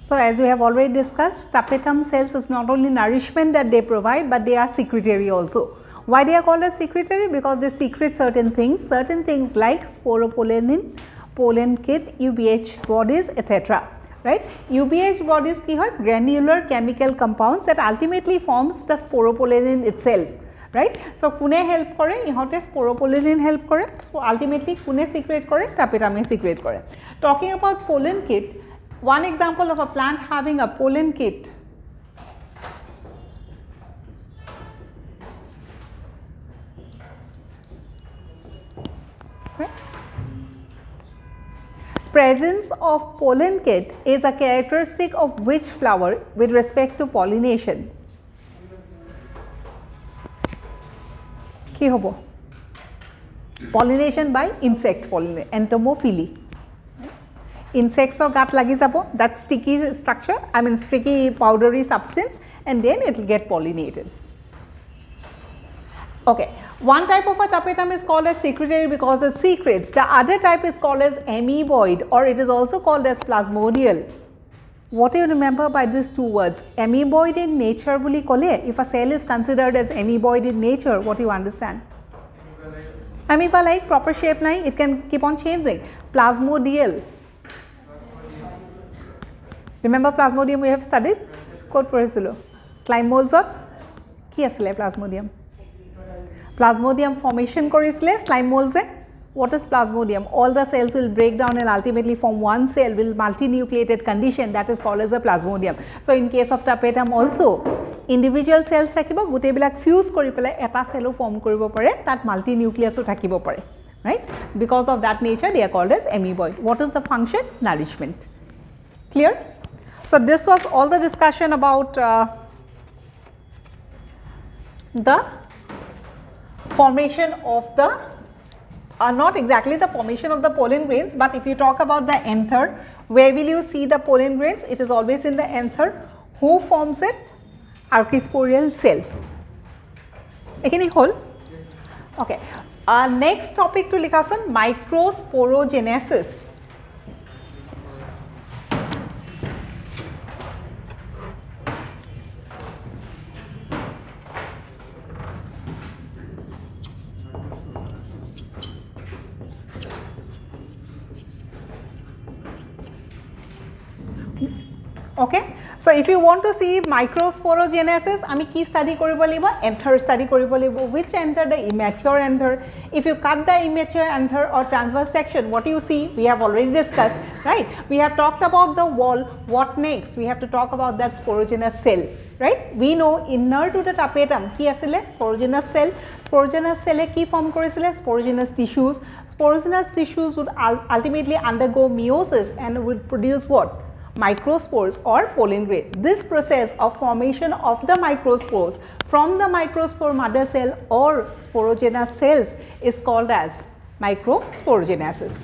So, as we have already discussed, tapetum cells is not only nourishment that they provide, but they are secretory also. Why they are called as secretory? Because they secrete certain things like sporopollenin, pollen kit, UBH bodies, etc. Right? UBH bodies ki hoy? Granular chemical compounds that ultimately forms the sporopollenin itself. Right? So, kune help kore? Ihote sporopollenin help kore. So, ultimately kune secrete kore? Tapetum secrete kore. Talking about pollen kit, one example of a plant having a pollen kit presence of pollen kit is a characteristic of which flower with respect to pollination? Ki hobo? Pollination by insect pollination, entomophily. Insects or gat lagi jabo, that sticky structure, sticky powdery substance, and then it will get pollinated. Okay. One type of a tapetum is called as secretory because it secretes. The other type is called as amoeboid, or it is also called as plasmodial. What do you remember by these two words? Amoeboid in nature boli kole. If a cell is considered as amoeboid in nature, what do you understand? Amoeba like proper shape nai, it can keep on changing. Plasmodial. Remember plasmodium we have studied? Code পঢ়িছিলো. Slime molds ত কি আছিলে plasmodium? Plasmodium formation কৰিছিলে slime molds A. What is plasmodium? All the cells will break down and ultimately form one cell with multinucleated condition that is called as a plasmodium. So in case of tapetum also, individual cells থাকিব গোটেইবিলাক fuse কৰি পেলাই এটা cell form কৰিব পাৰে তাত multinucleus থাকিব পাৰে, right? Because of that nature they are called as amoeboid. What is the function? Nourishment. Clear? So this was all the discussion about the formation of the not exactly the formation of the pollen grains, but if you talk about the anther, where will you see the pollen grains? It is always in the anther. Who forms it? Archisporial cell. Ekini hol? Okay. Next topic to likasan, microsporogenesis. Okay. So if you want to see microsporogenesis, আমি কি study কৰিব লাগিব? Anther study কৰিব লাগিব. Which anther? The immature anther. If you cut the immature anther or transverse section, what you see? We have already discussed, right? We have talked about the wall. What next? We have to talk about that sporogenous cell, right? We know inner to the tapetum কি আছিলে? Sporogenous cell. Sporogenous cell কি form কৰিছিলে? Sporogenous tissues. Sporogenous tissues would ultimately undergo meiosis and would produce what? Microspores or pollen grain. This process of formation of the microspores from the microspore mother cell or sporogenous cells is called as microsporogenesis.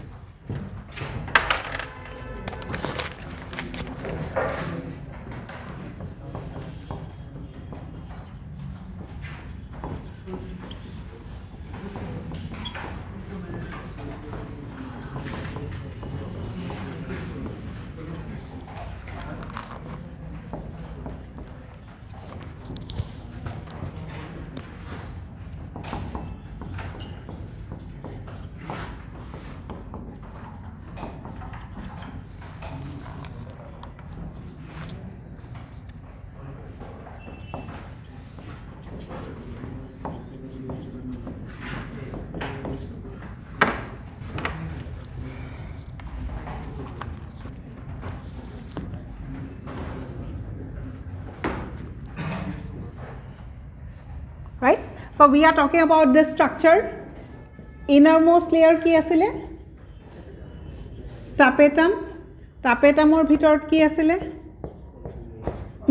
Right? So we are talking about this structure. Innermost layer কি আছিলে? Tapetum. Tapetumor ভিতৰত কি আছিলে?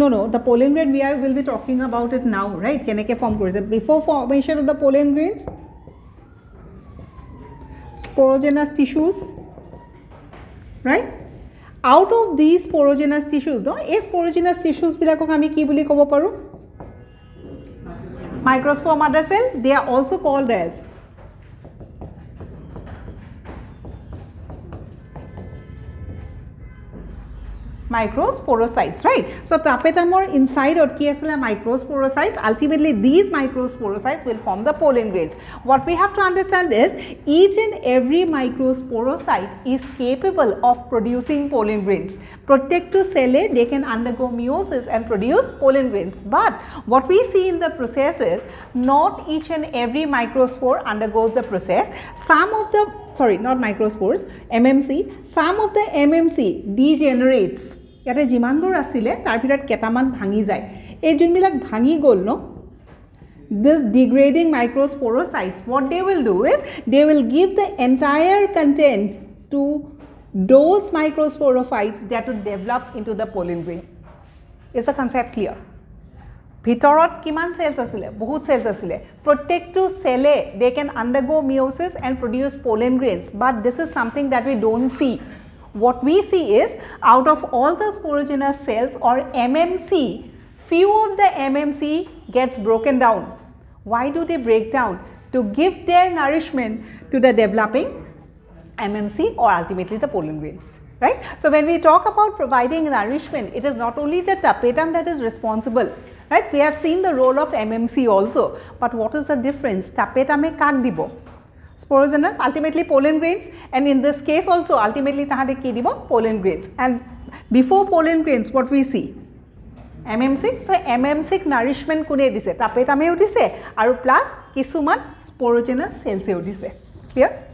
No, the pollen grain will be talking about it now, right? কেনেকে form কৰিছে? Before formation of the pollen grains, sporogenous tissues, right? Out of these sporogenous tissues, no? এই sporogenous tissues বিলাকক আমি কি বুলি ক'ব পাৰো? Microspore mother cell, they are also called as microsporocytes, right? So tapetumor inside or ki asile microsporocytes. Ultimately these microsporocytes will form the pollen grains. What we have to understand is each and every microsporocyte is capable of producing pollen grains. Protecto cell, they can undergo meiosis and produce pollen grains. But what we see in the process is not each and every microspore undergoes the process. Some of the, sorry, not microspores, MMC, some of the MMC degenerates. ইয়াতে যিমানবোৰ আছিলে তাৰ ভিতৰত কেটামান ভাঙি যায় এই যোনবিলাক ভাঙি গ'ল ন this degrading microsporocytes what they will do is they will give the entire content to those microsporophytes that will develop into the pollen grain. Is the concept clear? ভিতৰত কিমান cells আছিলে বহুত cells আছিলে প্ৰত্যেকটো cell they can undergo meiosis and produce pollen grains but this is something that we don't see. What we see is out of all the sporogenous cells or MMC, few of the MMC gets broken down. Why do they break down? To give their nourishment to the developing MMC or ultimately the pollen grains, right? So when we talk about providing nourishment, it is not only the tapetum that is responsible, right? We have seen the role of MMC also, but what is the difference? Tapetum e kak dibo? Sporogenous, ultimately pollen grains, and in this case also ultimately tahate ki dibo pollen grains. And before pollen grains, what we see? MMC. So MMC nourishment kune dise, tapetameo dise, aru plus kisuman sporogenous cells eo dise. Clear?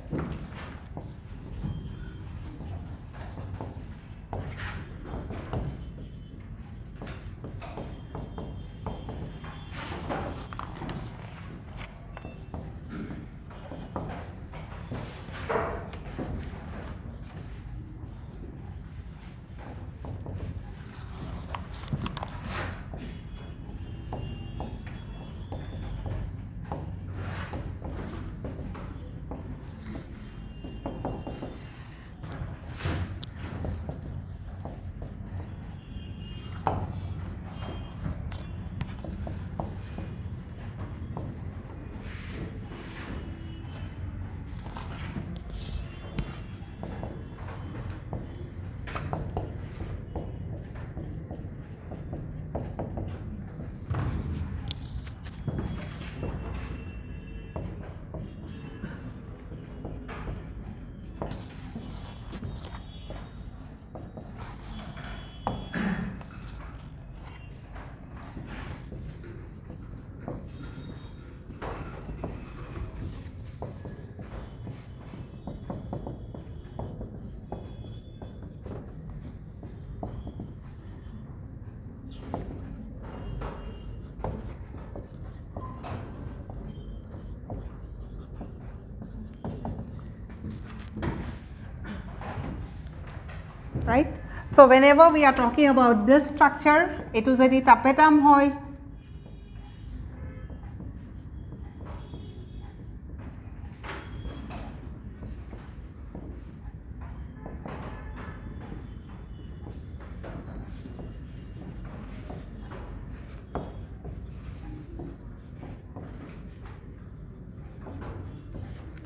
Right? So whenever we are talking about this structure, it is a tapetum hoy.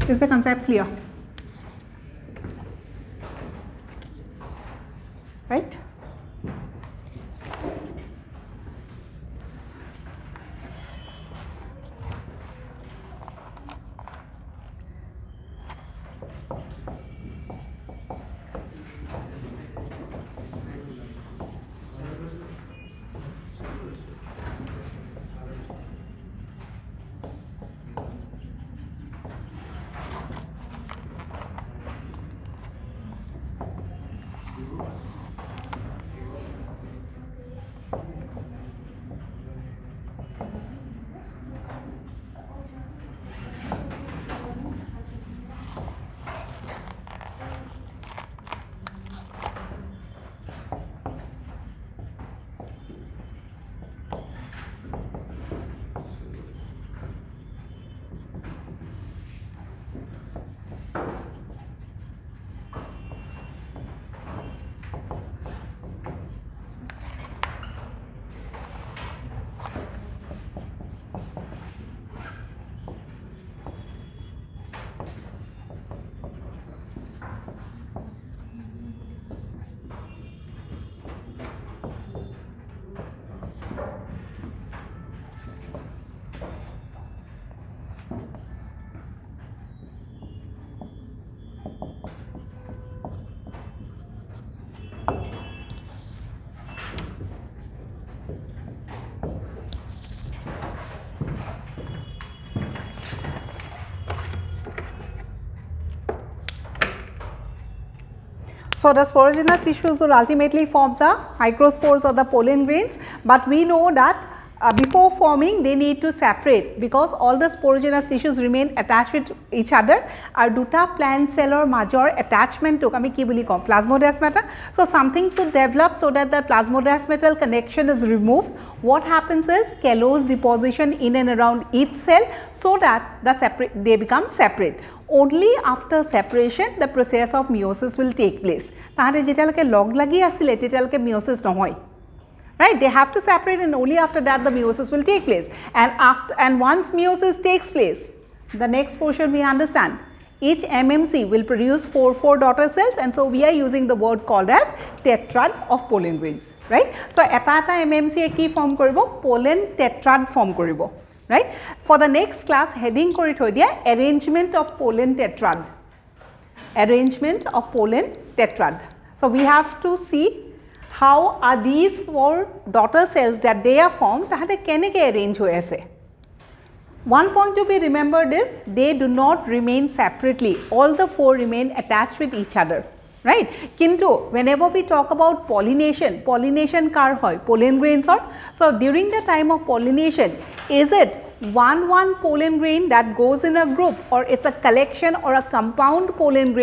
Is the concept clear? Right? So the sporogenous tissues will ultimately form the microspores or the pollen grains, but we know that before forming they need to separate because all the sporogenous tissues remain attached with each other. Our duta plant cell or major attachment to kami ki boli kom plasmodesmata. So something should develop so that the plasmodesmatal connection is removed. What happens is callose deposition in and around each cell so that they become separate. Only after separation the process of meiosis will take place. Tahate jetalake log lagi asile tetalake meiosis nohoy. Right? They have to separate and only after that the meiosis will take place. And once meiosis takes place, the next portion we understand. Each MMC will produce 4 daughter cells, and so we are using the word called as tetrad of pollen grains. Right? So eta MMC ki form koribo pollen tetrad form koribo. right? For the next class heading kori thoi dia arrangement of pollen tetrad, arrangement of pollen tetrad. So we have to see how are these 4 daughter cells that they are formed tahate keneke arrange hoy ase. One point to be remembered is they do not remain separately, all the 4 remain attached with each other, right? Kintu whenever we talk about pollination, pollination kar hoy pollen grains or, so during the time of pollination is it one pollen grain that goes in a group or it's a collection or a compound pollen grain